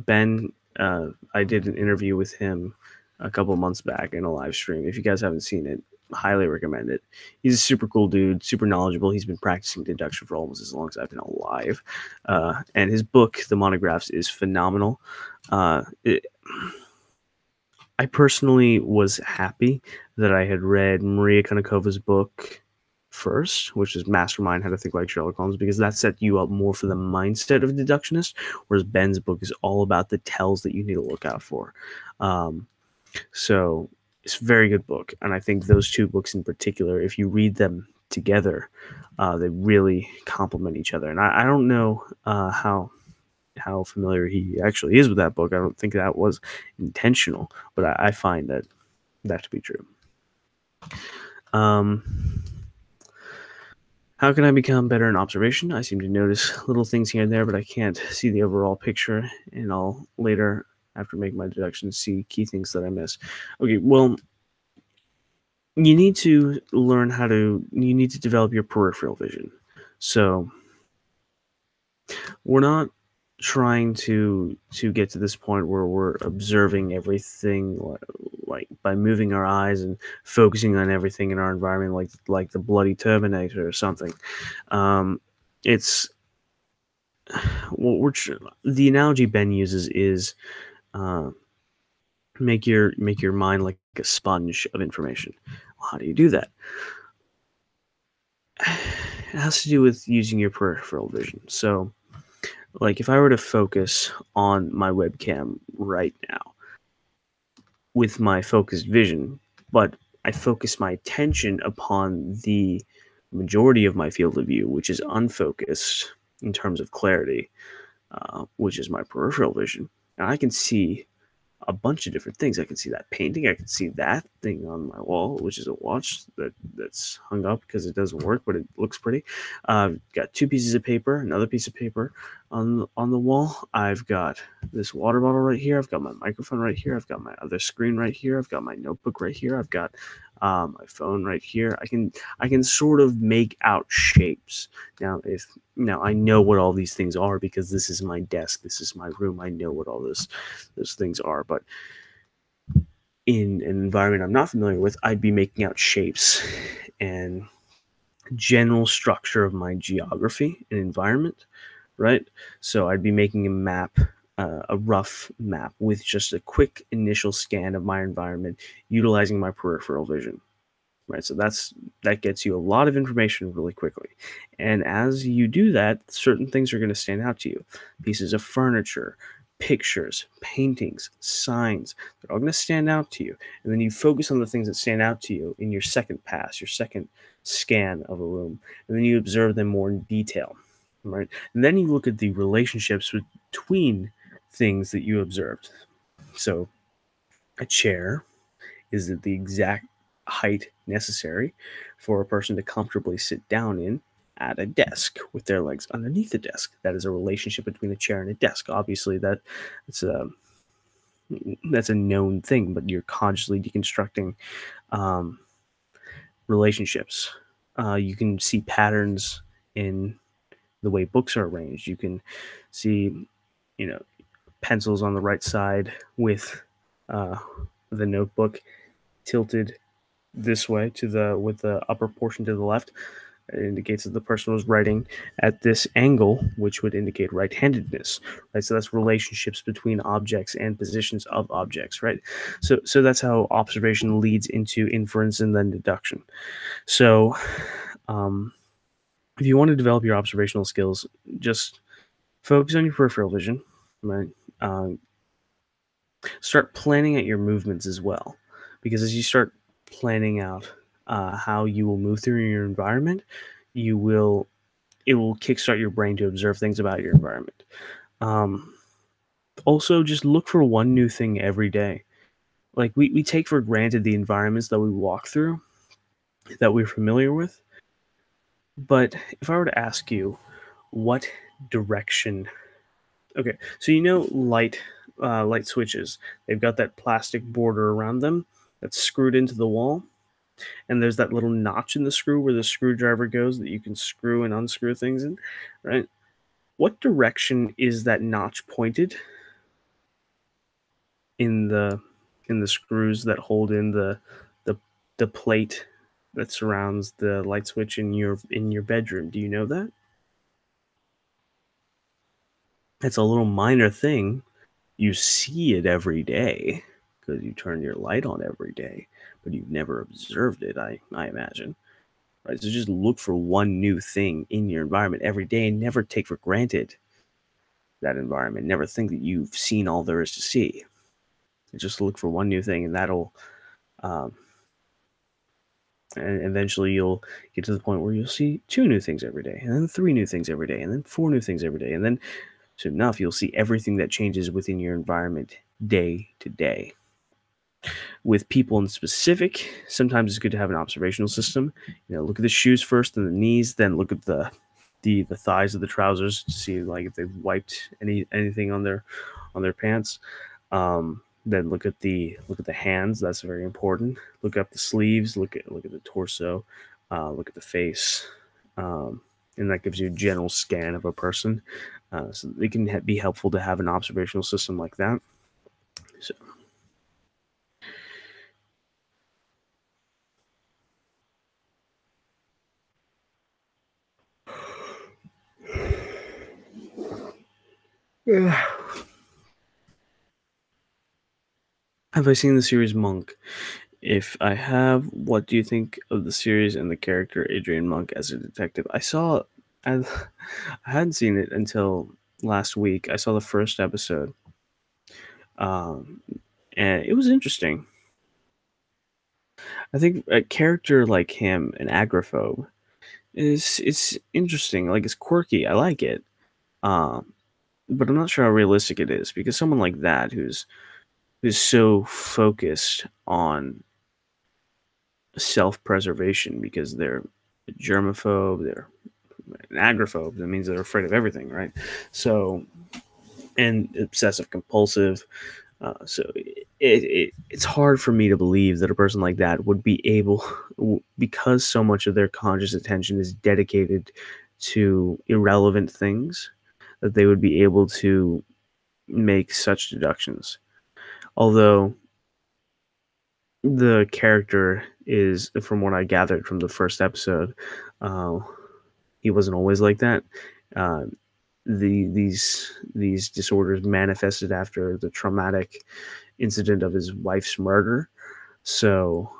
Ben, I did an interview with him a couple months back in a live stream. If you guys haven't seen it, highly recommend it. He's a super cool dude, super knowledgeable. He's been practicing deduction for almost as long as I've been alive. And his book, The Monographs, is phenomenal. I personally was happy that I had read Maria Konikova's book first, which is Mastermind: How to Think Like Sherlock Holmes, because that set you up more for the mindset of a deductionist, whereas Ben's book is all about the tells that you need to look out for. So it's a very good book, and I think those two books in particular, if you read them together, they really complement each other. And I don't know how familiar he actually is with that book. I don't think that was intentional, but I find that to be true. How can I become better in observation? I seem to notice little things here and there, but I can't see the overall picture, and I'll later, after making my deductions, see key things that I miss. Okay, well, you need to you need to develop your peripheral vision. So we're not trying to get to this point where we're observing everything like by moving our eyes and focusing on everything in our environment like the bloody Terminator or something. It's what the analogy Ben uses is uh, make your mind like a sponge of information. Well, how do you do that? It has to do with using your peripheral vision. So like if I were to focus on my webcam right now with my focused vision, but I focus my attention upon the majority of my field of view, which is unfocused in terms of clarity, which is my peripheral vision, and I can see a bunch of different things. I can see that painting. I can see that thing on my wall, which is a watch that's hung up because it doesn't work, but it looks pretty. Got two pieces of paper, another piece of paper on the wall. I've got this water bottle right here. I've got my microphone right here. I've got my other screen right here. I've got my notebook right here. I've got my phone right here. I can sort of make out shapes. Now I know what all these things are because this is my desk. This is my room. I know what all those things are. But in an environment I'm not familiar with, I'd be making out shapes and general structure of my geography and environment, right? So I'd be making a map a rough map with just a quick initial scan of my environment, utilizing my peripheral vision. Right, so that gets you a lot of information really quickly, and as you do that, certain things are going to stand out to you. Pieces of furniture, pictures, paintings, signs, they're all going to stand out to you, and then you focus on the things that stand out to you in your second pass, your second scan of a room, and then you observe them more in detail. Right, and then you look at the relationships between things that you observed. So a chair, is it the exact height necessary for a person to comfortably sit down in at a desk with their legs underneath the desk? That is a relationship between a chair and a desk. Obviously, that's a that's a known thing, but you're consciously deconstructing um, relationships. You can see patterns in the way books are arranged. You can see, you know, pencils on the right side with uh, the notebook tilted this way to the with the upper portion to the left. It indicates that the person was writing at this angle, which would indicate right-handedness. Right, so that's relationships between objects and positions of objects. Right, so that's how observation leads into inference and then deduction. So, um, if you want to develop your observational skills, just focus on your peripheral vision. Right, um, start planning out your movements as well, because as you start planning out how you will move through your environment, you will it will kickstart your brain to observe things about your environment. um, Also, just look for one new thing every day. Like, we take for granted the environments that we walk through, that we're familiar with, but if I were to ask you what direction, okay, so light switches, they've got that plastic border around them that's screwed into the wall, and there's that little notch in the screw where the screwdriver goes that you can screw and unscrew things in, right? What direction is that notch pointed in the screws that hold in the the plate that surrounds the light switch in your bedroom? Do you know that? It's a little minor thing. You see it every day because you turn your light on every day, but you've never observed it, I imagine. Right? So just look for one new thing in your environment every day and never take for granted that environment. Never think that you've seen all there is to see. Just look for one new thing, and that'll, um, and eventually you'll get to the point where you'll see two new things every day, and then three new things every day, and then four new things every day, and then soon enough you'll see everything that changes within your environment day to day. With people in specific, sometimes it's good to have an observational system. Look at the shoes first, and the knees, then look at the thighs of the trousers to see like if they've wiped anything on their pants. Then look at the hands. That's very important. Look up the sleeves. Look at the torso. Look at the face, and that gives you a general scan of a person. So it can be helpful to have an observational system like that. So, have I seen the series Monk? If I have, what do you think of the series and the character Adrian Monk as a detective? I, I hadn't seen it until last week. I saw the first episode, um, and it was interesting. I think a character like him, an agoraphobe, is it's interesting. Like, it's quirky. I like it, um, but I'm not sure how realistic it is because someone like that who's so focused on self-preservation because they're a germaphobe, they're an agoraphobe. That means they're afraid of everything, right? So, and obsessive compulsive. So it's hard for me to believe that a person like that would be able, because so much of their conscious attention is dedicated to irrelevant things, that they would be able to make such deductions. Although the character is, from what I gathered from the first episode, uh, he wasn't always like that. Uh, these disorders manifested after the traumatic incident of his wife's murder. So,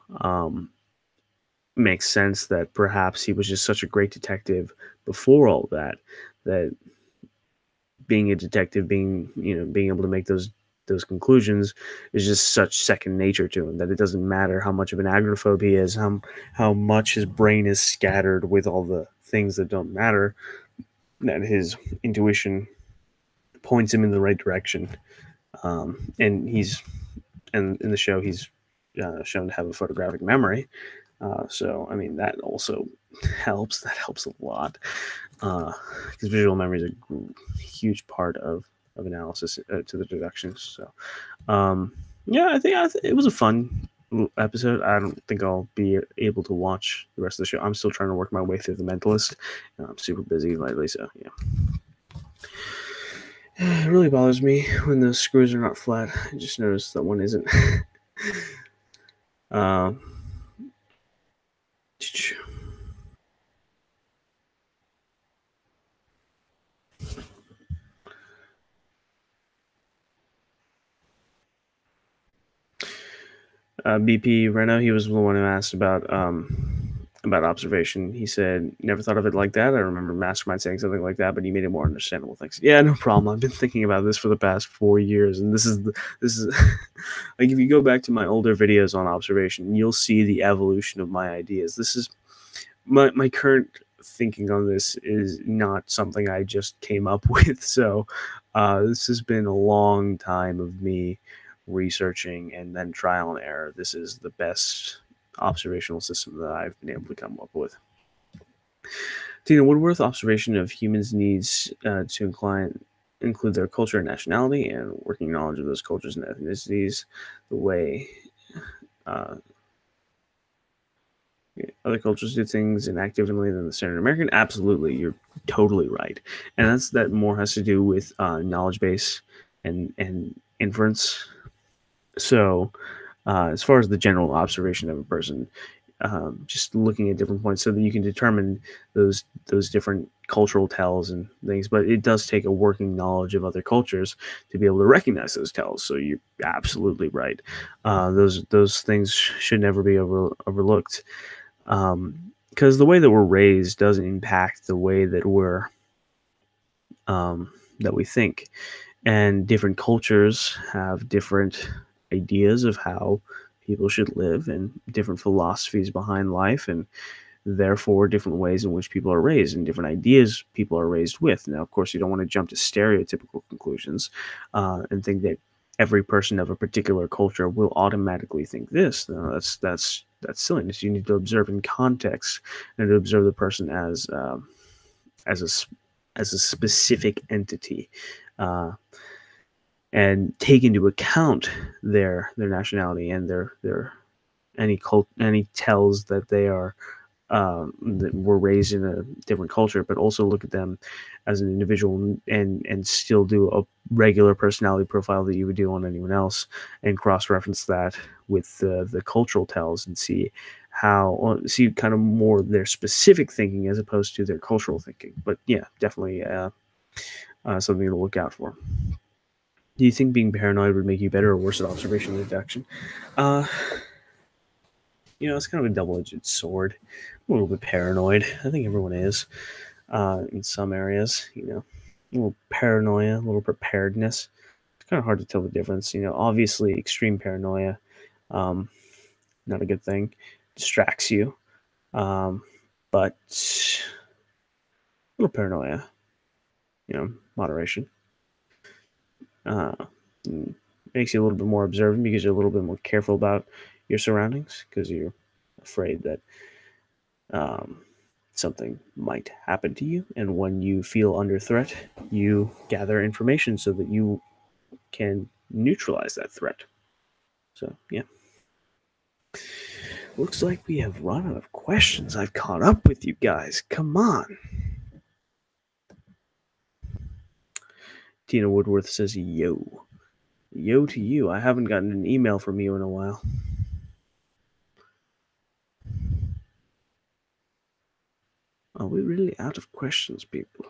makes sense that perhaps he was just such a great detective before all that, that being a detective, being able to make those conclusions is just such second nature to him that it doesn't matter how much of an agoraphobe he is, how much his brain is scattered with all the things that don't matter, that his intuition points him in the right direction. And in the show he's shown to have a photographic memory. So I mean that also helps. That helps a lot because visual memory is a huge part of analysis to the deductions. So yeah, I think it was a fun episode. I don't think I'll be able to watch the rest of the show. I'm still trying to work my way through The Mentalist. I'm super busy lately, so yeah. It really bothers me when the screws are not flat. I just noticed that one isn't. um, BP Reno, he was the one who asked about observation. He said, "Never thought of it like that. I remember Mastermind saying something like that, but you made it more understandable." Thanks. Yeah, no problem. I've been thinking about this for the past 4 years, and this is like if you go back to my older videos on observation, you'll see the evolution of my ideas. This is my current thinking on this is not something I just came up with. So this has been a long time of me researching and then trial and error. This is the best observational system that I've been able to come up with. Tina Woodworth, observation of humans needs to include their culture and nationality and working knowledge of those cultures and ethnicities, the way uh, other cultures do things and act differently than the standard American. Absolutely, you're totally right, and that more has to do with knowledge base and inference. So, as far as the general observation of a person, just looking at different points, so that you can determine those different cultural tells and things. But it does take a working knowledge of other cultures to be able to recognize those tells. So you're absolutely right. Those things should never be overlooked because the way that we're raised does impact the way that we think, and different cultures have different ideas of how people should live and different philosophies behind life, and therefore different ways in which people are raised and different ideas people are raised with. Now, of course, you don't want to jump to stereotypical conclusions and think that every person of a particular culture will automatically think this. No, that's silliness. You need to observe in context and to observe the person as as a specific entity. Uh, and take into account their nationality and their any tells that they are that were raised in a different culture, but also look at them as an individual and still do a regular personality profile that you would do on anyone else, and cross reference that with the cultural tells and see kind of more their specific thinking as opposed to their cultural thinking. But yeah, definitely something to look out for. Do you think being paranoid would make you better or worse at observation and deduction? Uh, it's kind of a double-edged sword. I'm a little bit paranoid. I think everyone is in some areas. A little paranoia, a little preparedness. It's kind of hard to tell the difference. Obviously, extreme paranoia, um, not a good thing. Distracts you, um, but a little paranoia. Moderation. Uh, Makes you a little bit more observant because you're a little bit more careful about your surroundings because you're afraid that um, something might happen to you. And when you feel under threat, you gather information so that you can neutralize that threat. So, yeah. Looks like we have run out of questions. I've caught up with you guys. Come on. Tina Woodworth says, yo. Yo to you. I haven't gotten an email from you in a while. Are we really out of questions, people?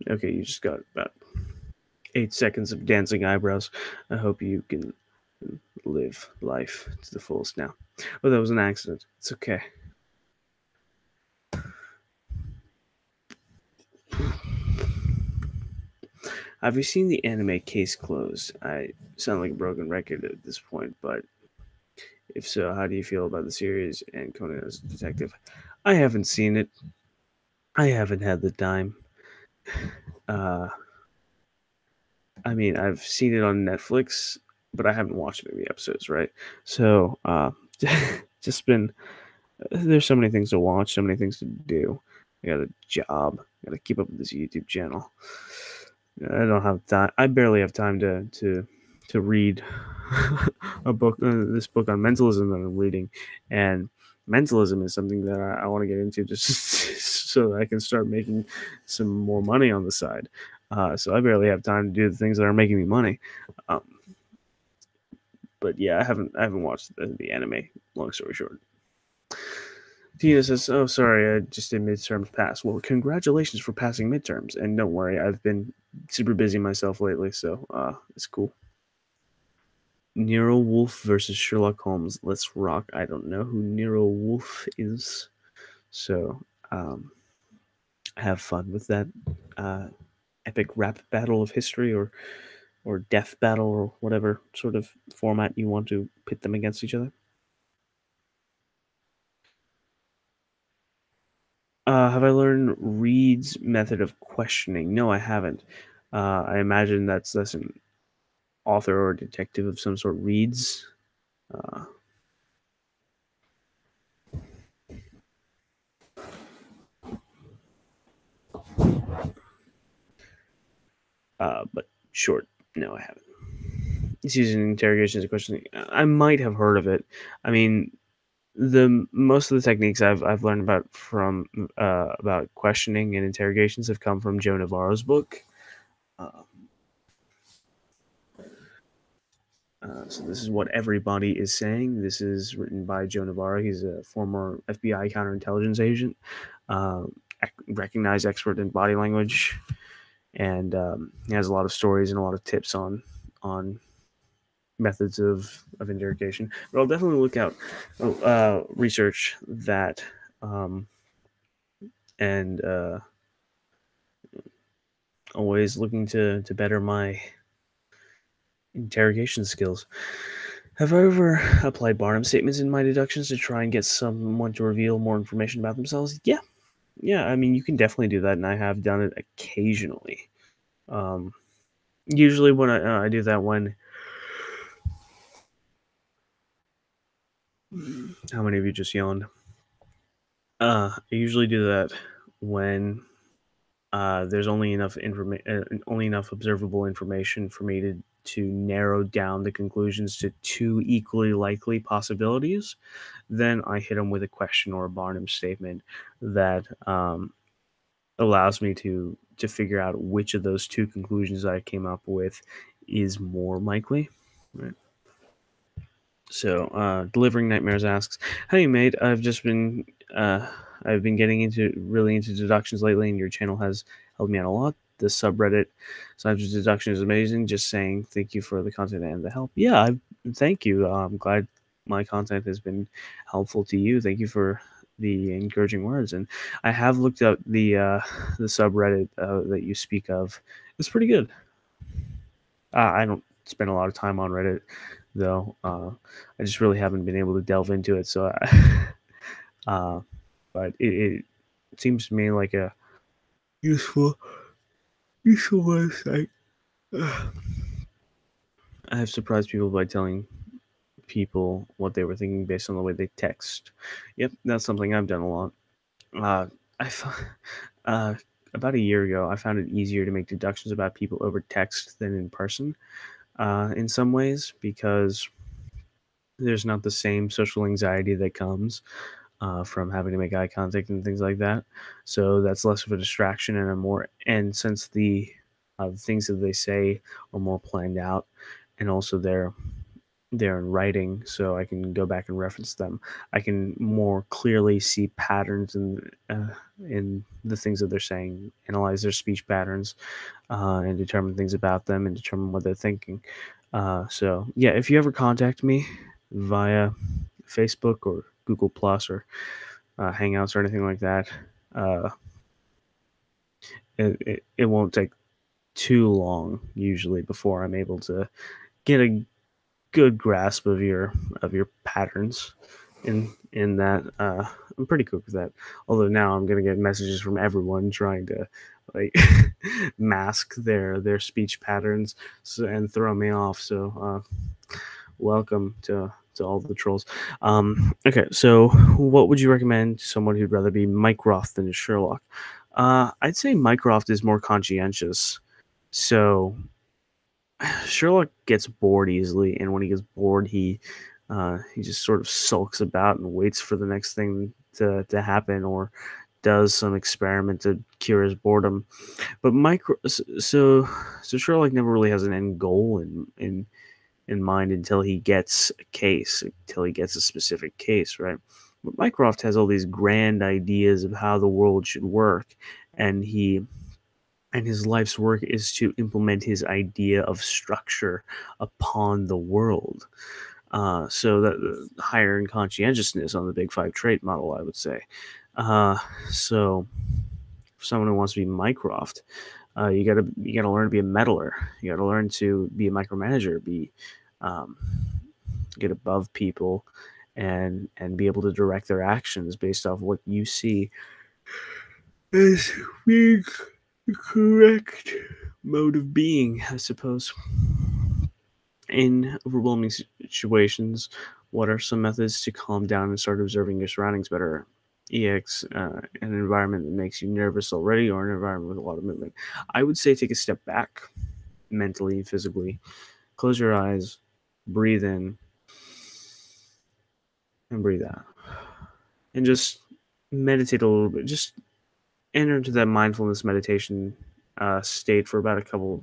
Okay, you just got about 8 seconds of dancing eyebrows. I hope you can live life to the fullest now. Oh, that was an accident. It's okay. Have you seen the anime Case Closed? I sound like a broken record at this point, but if so, how do you feel about the series and Conan as a detective? I haven't seen it. I haven't had the time. Uh, I mean, I've seen it on Netflix, but I haven't watched any of the episodes, right? So, just been there's so many things to watch, so many things to do. I got a job. I got to keep up with this YouTube channel. I don't have time. I barely have time to read a book. This book on mentalism that I'm reading, and mentalism is something that I want to get into just so that I can start making some more money on the side. So I barely have time to do the things that are making me money. Um, but yeah, I haven't watched the anime. Long story short. Tina says, "Oh, sorry, I just did midterms pass." Well, congratulations for passing midterms, and don't worry, I've been super busy myself lately, so it's cool. Nero Wolf versus Sherlock Holmes. Let's rock. I don't know who Nero Wolf is, so um, have fun with that uh, epic rap battle of history, or death battle, or whatever sort of format you want to pit them against each other. Have I learned Reed's method of questioning? No, I haven't. I imagine that's an author or detective of some sort. Reed's, uh, but short. No, I haven't. He's using interrogation as a questioning. I might have heard of it. I mean, the most of the techniques I've learned about questioning and interrogations have come from Joe Navarro's book. Uh, so this is what everybody is saying. This is written by Joe Navarro. He's a former FBI counterintelligence agent, uh, recognized expert in body language, and he has a lot of stories and a lot of tips on methods of interrogation. But I'll definitely look out research that um, and always looking to better my interrogation skills. Have I ever applied Barnum statements in my deductions to try and get someone to reveal more information about themselves? Yeah, yeah. I mean, you can definitely do that, and I have done it occasionally. Um, Usually, when I do that, when how many of you just yawned? I usually do that when there's only enough observable information for me to narrow down the conclusions to two equally likely possibilities. Then I hit them with a question or a Barnum statement that allows me to figure out which of those two conclusions I came up with is more likely. Right. So, delivering nightmares asks, "Hey, mate, uh, I've been getting into really into deductions lately, and your channel has helped me out a lot. The subreddit Science of Deduction is amazing. Just saying, thank you for the content and the help. Yeah, thank you. I'm glad my content has been helpful to you. Thank you for the encouraging words. And I have looked up the subreddit that you speak of. It's pretty good. I don't spend a lot of time on Reddit though. I just really haven't been able to delve into it. So, uh, but it seems to me like a useful useful website. I have surprised people by telling people what they were thinking based on the way they text. Yep, that's something I've done a lot. Uh, I thought uh, about a year ago, I found it easier to make deductions about people over text than in person. In some ways, because there's not the same social anxiety that comes from having to make eye contact and things like that. So that's less of a distraction and a more and since the things that they say are more planned out, and also they're they're in writing, so I can go back and reference them. I can more clearly see patterns in the things that they're saying, analyze their speech patterns, and determine things about them and determine what they're thinking. So yeah, if you ever contact me via Facebook or Google Plus or Hangouts or anything like that, uh, it won't take too long usually before I'm able to get a good grasp of your patterns in that. I'm pretty quick with that. Although now I'm gonna get messages from everyone trying to like mask their speech patterns and throw me off. So welcome to all the trolls. Okay, so what would you recommend to someone who'd rather be Mycroft than Sherlock? I'd say Mycroft is more conscientious. So Sherlock gets bored easily, and when he gets bored, he just sort of sulks about and waits for the next thing to happen, or does some experiment to cure his boredom. But so Sherlock never really has an end goal in mind until he gets a case, until he gets a specific case, right? But Mycroft has all these grand ideas of how the world should work, and his life's work is to implement his idea of structure upon the world. So that higher in conscientiousness on the Big Five trait model, I would say. Uh, so for someone who wants to be Mycroft, you gotta learn to be a meddler. You gotta learn to be a micromanager, um, get above people, and be able to direct their actions based off what you see as being the correct mode of being, I suppose. In overwhelming situations, what are some methods to calm down and start observing your surroundings better? EX, an environment that makes you nervous already, or an environment with a lot of movement. I would say take a step back mentally and physically. Close your eyes, breathe in, and breathe out. And just meditate a little bit. Just enter into that mindfulness meditation state for about a couple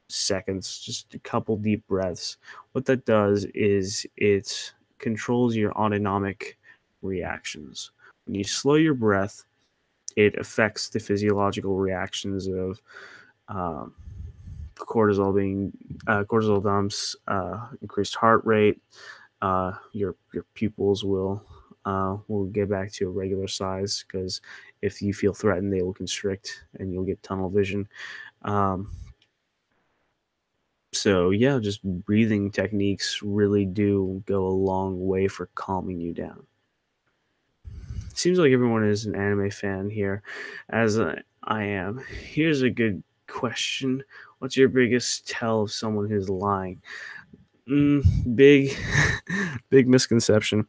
seconds, just a couple deep breaths. What that does is it controls your autonomic reactions. When you slow your breath, it affects the physiological reactions of um, cortisol dumps, increased heart rate. Your pupils will get back to a regular size because if you feel threatened, they will constrict and you'll get tunnel vision. Um, So yeah, just breathing techniques really do go a long way for calming you down. Seems like everyone is an anime fan here, as I am. Here's a good question: what's your biggest tell of someone who's lying? Big, big misconception.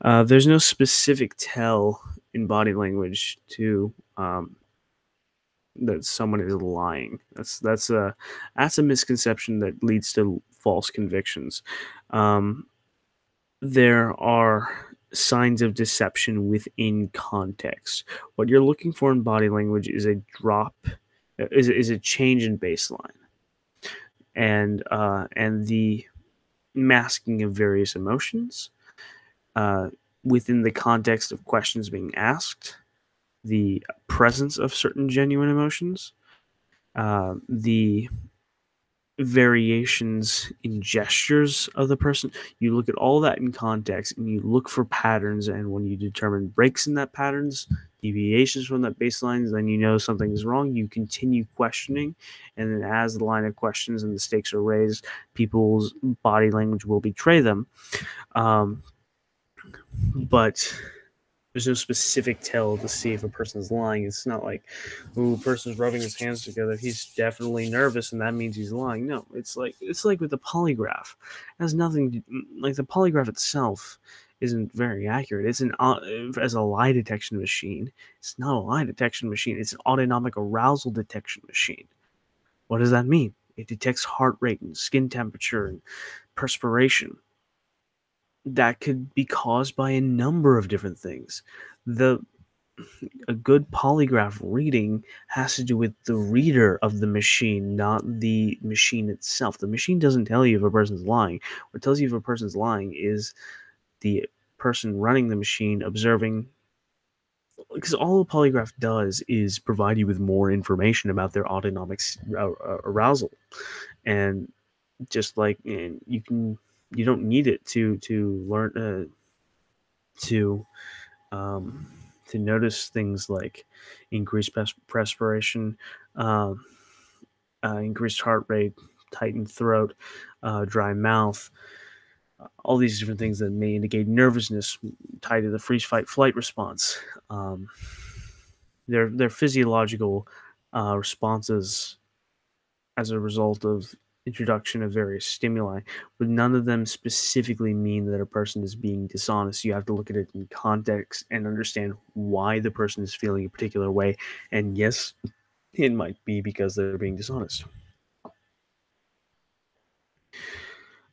There's no specific tell in body language to that someone is lying. That's a misconception that leads to false convictions. Um, there are signs of deception within context. What you're looking for in body language is a drop, is a change in baseline, and the masking of various emotions uh, within the context of questions being asked, the presence of certain genuine emotions, the variations in gestures of the person. You look at all that in context and you look for patterns. And when you determine breaks in that patterns, deviations from that baseline, then you know something is wrong. You continue questioning. And then as the line of questions and the stakes are raised, people's body language will betray them. Um, but there's no specific tell to see if a person's lying. It's not like, "Ooh, a person's rubbing his hands together. He's definitely nervous, and that means he's lying." No, it's like with the polygraph. It has nothing like the polygraph itself isn't very accurate. It's an as a lie detection machine. It's not a lie detection machine. It's an autonomic arousal detection machine. What does that mean? It detects heart rate and skin temperature and perspiration that could be caused by a number of different things. The a good polygraph reading has to do with the reader of the machine, not the machine itself. The machine doesn't tell you if a person's lying. What tells you if a person's lying is the person running the machine observing, because all a polygraph does is provide you with more information about their autonomic arousal, and just like, and you don't need it to learn to um, to notice things like increased perspiration, um, increased heart rate, tightened throat, dry mouth, all these different things that may indicate nervousness tied to the freeze fight flight response. Um, they're physiological responses as a result of introduction of various stimuli, but none of them specifically mean that a person is being dishonest. You have to look at it in context and understand why the person is feeling a particular way. And yes, it might be because they're being dishonest.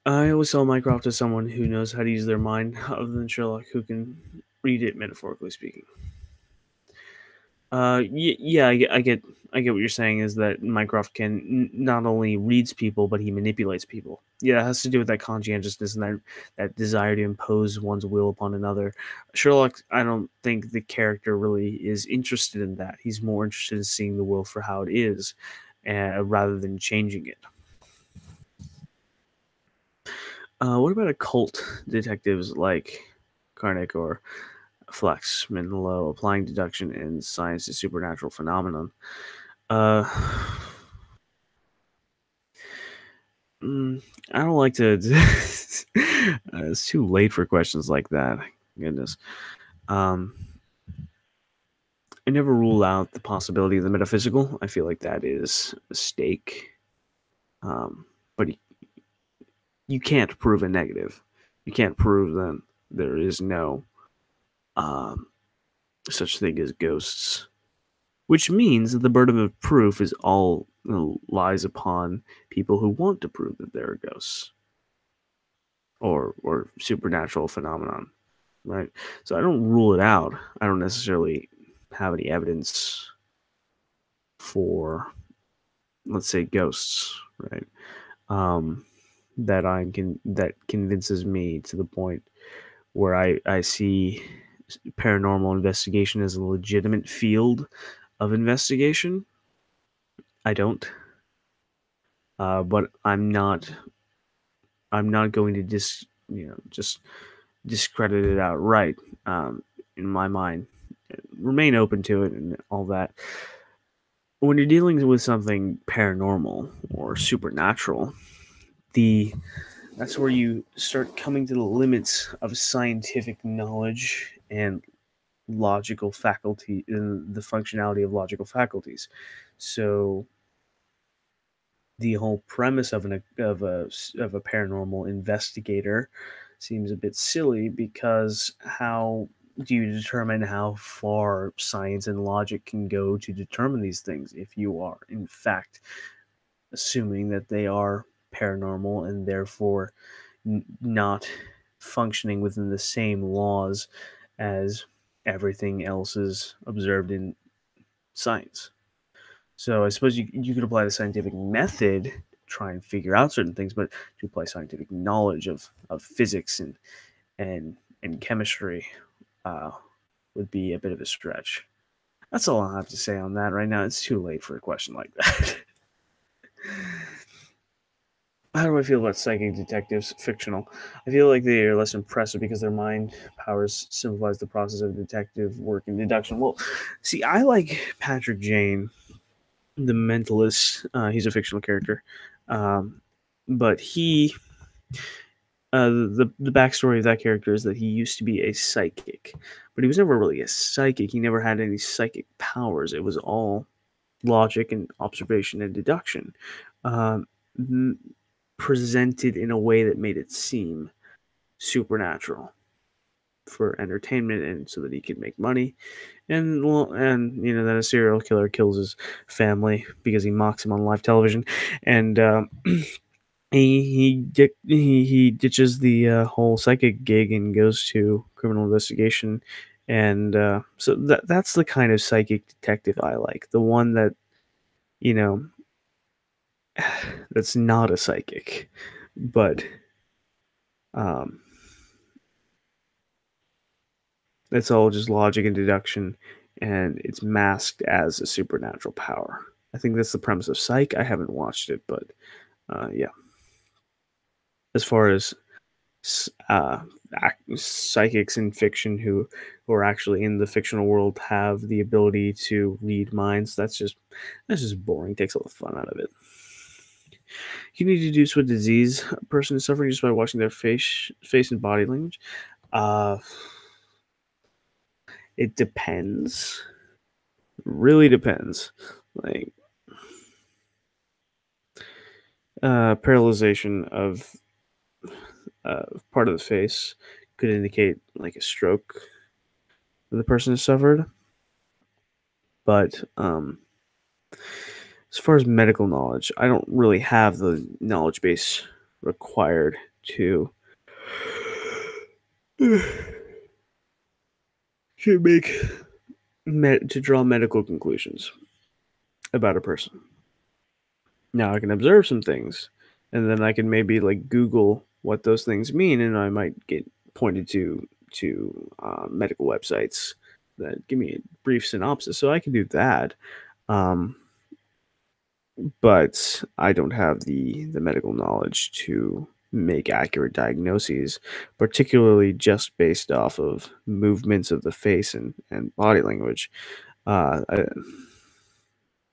I always saw Mycroft as someone who knows how to use their mind, other than Sherlock, who can read it metaphorically speaking. Yeah, I get what you're saying. Is that Mycroft can not only reads people, but he manipulates people. Yeah, it has to do with that conscientiousness and that desire to impose one's will upon another. Sherlock, I don't think the character really is interested in that. He's more interested in seeing the will for how it is, rather than changing it. What about occult detectives like Karnak or Flex, Menlo, applying deduction in science to supernatural phenomenon? Uh, I don't like to. It's too late for questions like that. Goodness. Um, I never rule out the possibility of the metaphysical. I feel like that is a mistake. But you can't prove a negative. You can't prove that there is no um, such thing as ghosts, which means that the burden of proof is all lies upon people who want to prove that there are ghosts or supernatural phenomenon, right? So I don't rule it out. I don't necessarily have any evidence for, let's say, ghosts, right? Um, that convinces me to the point where I see paranormal investigation as a legitimate field of investigation. I don't, but I'm not going to just discredit it outright. In my mind, remain open to it and all that. When you're dealing with something paranormal or supernatural, the that's where you start coming to the limits of scientific knowledge and logical faculty and the functionality of logical faculties. So the whole premise of a paranormal investigator seems a bit silly, because how do you determine how far science and logic can go to determine these things if you are in fact assuming that they are paranormal and therefore not functioning within the same laws as everything else is observed in science? So I suppose you could apply the scientific method to try and figure out certain things, but to apply scientific knowledge of physics and chemistry uh, would be a bit of a stretch. That's all I have to say on that right now. It's too late for a question like that. How do I feel about psychic detectives, fictional? I feel like they are less impressive because their mind powers simplifies the process of detective work and deduction. Well, see, I like Patrick Jane, the mentalist. He's a fictional character, um, but the backstory of that character is that he used to be a psychic, but he was never really a psychic. He never had any psychic powers. It was all logic and observation and deduction, um, m- presented in a way that made it seem supernatural for entertainment and so that he could make money. And well, and then a serial killer kills his family because he mocks him on live television, and he ditches the whole psychic gig and goes to criminal investigation And so that's the kind of psychic detective I like. The one that, you know, that's not a psychic, but um, it's all just logic and deduction, and it's masked as a supernatural power. I think that's the premise of Psych. I haven't watched it, but yeah. As far as s- uh, psychics in fiction who are actually in the fictional world have the ability to read minds, that's just boring. Takes all the fun out of it. You need to deduce what disease a person is suffering just by watching their face and body language. Uh, it depends. Really depends. Like paralyzation of part of the face could indicate like a stroke that the person has suffered. But as far as medical knowledge, I don't really have the knowledge base required to to make to draw medical conclusions about a person. Now I can observe some things, and then I can maybe like Google what those things mean, and I might get pointed to medical websites that give me a brief synopsis. So I can do that, um, but I don't have the medical knowledge to make accurate diagnoses, particularly just based off of movements of the face and body language.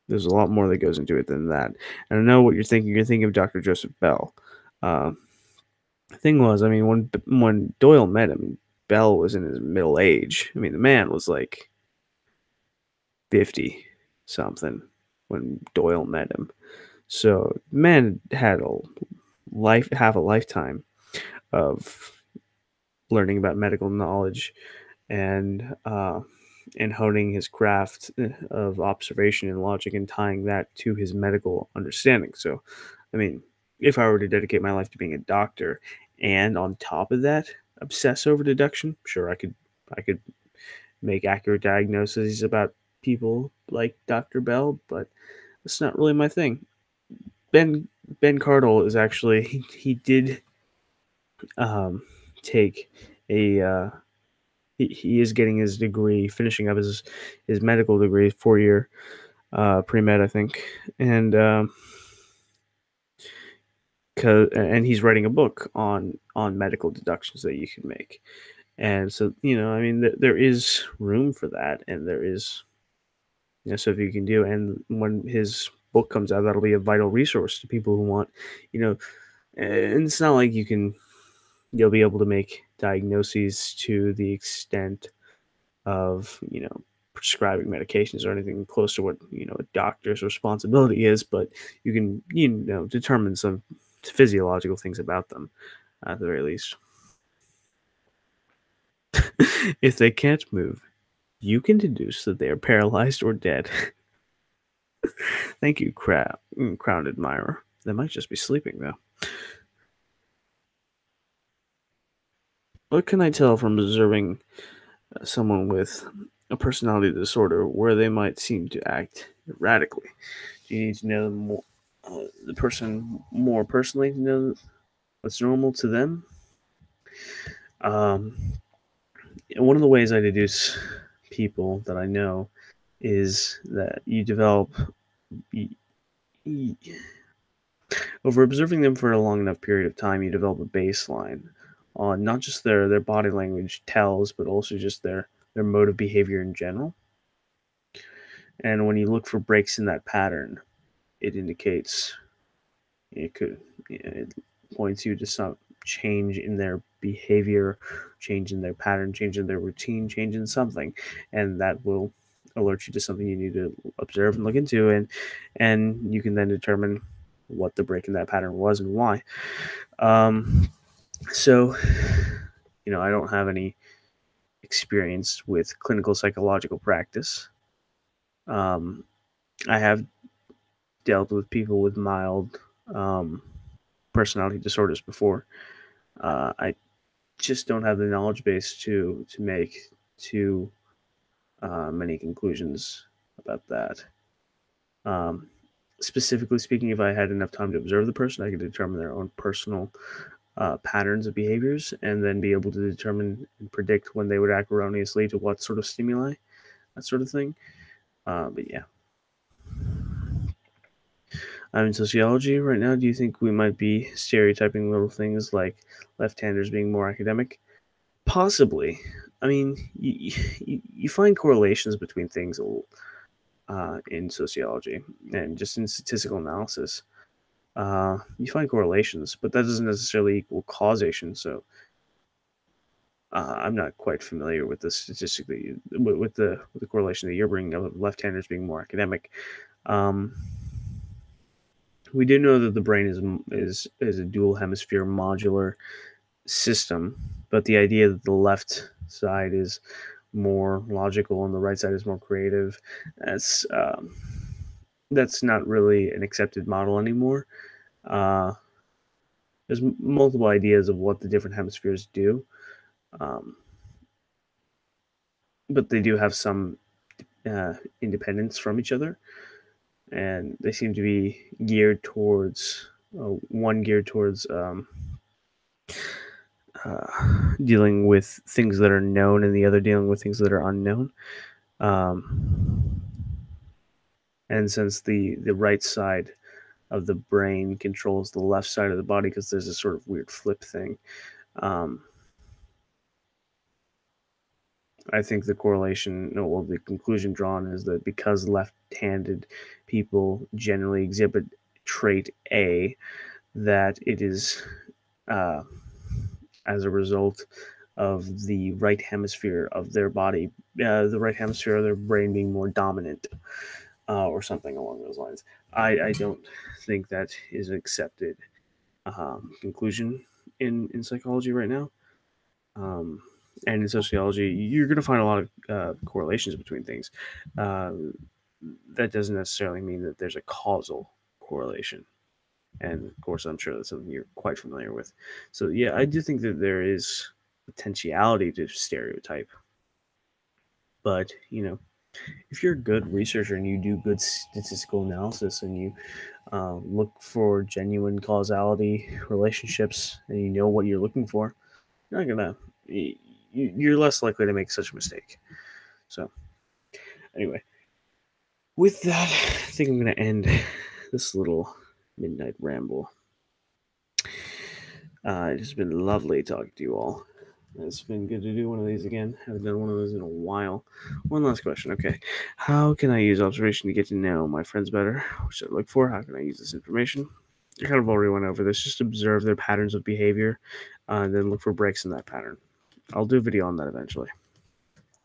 There's a lot more that goes into it than that. And I know what you're thinking. You're thinking of Dr. Joseph Bell. Uh, the thing was, I mean, when Doyle met him, Bell was in his middle age. I mean, the man was like 50 something when Doyle met him. So the man had a half a lifetime of learning about medical knowledge and honing his craft of observation and logic and tying that to his medical understanding. So, I mean, if I were to dedicate my life to being a doctor and on top of that obsess over deduction, sure, I could make accurate diagnoses about people like Dr. Bell, but it's not really my thing. Ben Ben Cardall is actually he did um, take a he is getting his degree, finishing up his medical degree, 4 year pre med, I think, and and he's writing a book on medical deductions that you can make, and so I mean, there is room for that, and there is so if you can do, and when his book comes out, that'll be a vital resource to people who want, you know, and it's not like you'll be able to make diagnoses to the extent of prescribing medications or anything close to what a doctor's responsibility is, but you can determine some physiological things about them at the very least. If they can't move, you can deduce that they are paralyzed or dead. Thank you, crowned admirer. They might just be sleeping though. What can I tell from observing someone with a personality disorder where they might seem to act erratically? Do you need to know the person more personally to know what's normal to them? Um, One of the ways I deduce people that I know is that you develop y- y- over observing them for a long enough period of time. You develop a baseline on not just their body language tells, but also just their mode of behavior in general. And when you look for breaks in that pattern, it indicates it could it points you to some change in their behavior, change in their pattern, change in their routine, change in something, and that will alert you to something you need to observe and look into, and you can then determine what the break in that pattern was and why. Um, so, I don't have any experience with clinical psychological practice. Um, I have dealt with people with mild um, personality disorders before. I just don't have the knowledge base to make. to many conclusions about that. Um, Specifically speaking, if I had enough time to observe the person, I could determine their own personal patterns of behaviors and then be able to determine and predict when they would act erroneously to what sort of stimuli, that sort of thing. But yeah, I'm in sociology right now. Do you think we might be stereotyping little things like left-handers being more academic? Possibly. I mean, you find correlations between things in sociology and just in statistical analysis. You find correlations, but that doesn't necessarily equal causation. So I'm not quite familiar with the statistic that with the correlation that you're bringing up of left-handers being more academic. Um, we do know that the brain is a dual hemisphere modular system, but the idea that the left side is more logical and the right side is more creative, that's that's not really an accepted model anymore. Uh, there's multiple ideas of what the different hemispheres do, um, but they do have some independence from each other, and they seem to be geared towards one geared towards dealing with things that are known, and the other dealing with things that are unknown. Um, and since the right side of the brain controls the left side of the body because there's a sort of weird flip thing. Um, I think the correlation, no, well, the conclusion drawn is that because left-handed people generally exhibit trait A, that it is uh, as a result of the right hemisphere of their body, the right hemisphere of their brain being more dominant, or something along those lines. I don't think that is an accepted conclusion in psychology right now. Um, and in sociology, you're going to find a lot of correlations between things. Uh, that doesn't necessarily mean that there's a causal correlation. And of course, I'm sure that's something you're quite familiar with. So, yeah, I do think that there is potentiality to stereotype. But, if you're a good researcher and you do good statistical analysis and you look for genuine causality relationships and you know what you're looking for, you're not gonna you're less likely to make such a mistake. So anyway, with that, I think I'm gonna end this little midnight ramble. It's been lovely talking to you all. It's been good to do one of these again. Haven't done one of those in a while. One last question. Okay. How can I use observation to get to know my friends better? What should I look for? How can I use this information? I kind of already went over this. Just observe their patterns of behavior and then look for breaks in that pattern. I'll do a video on that eventually.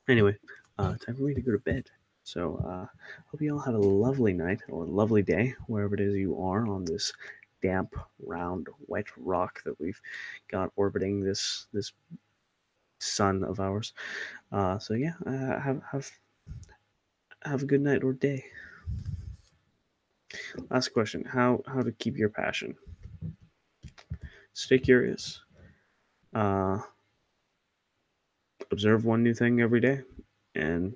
Anyway, time for me to go to bed. So, hope you all have a lovely night or a lovely day, wherever it is you are on this damp, round, wet rock that we've got orbiting this sun of ours. So yeah, have a good night or day. Last question: How to keep your passion? Stay curious. Uh, Observe one new thing every day, and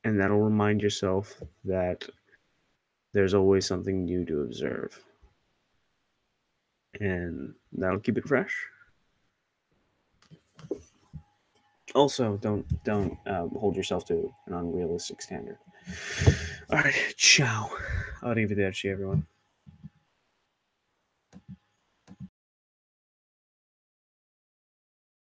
that'll remind yourself that there's always something new to observe, and that'll keep it fresh. Also, don't hold yourself to an unrealistic standard. All right, ciao. Arrivederci, everyone.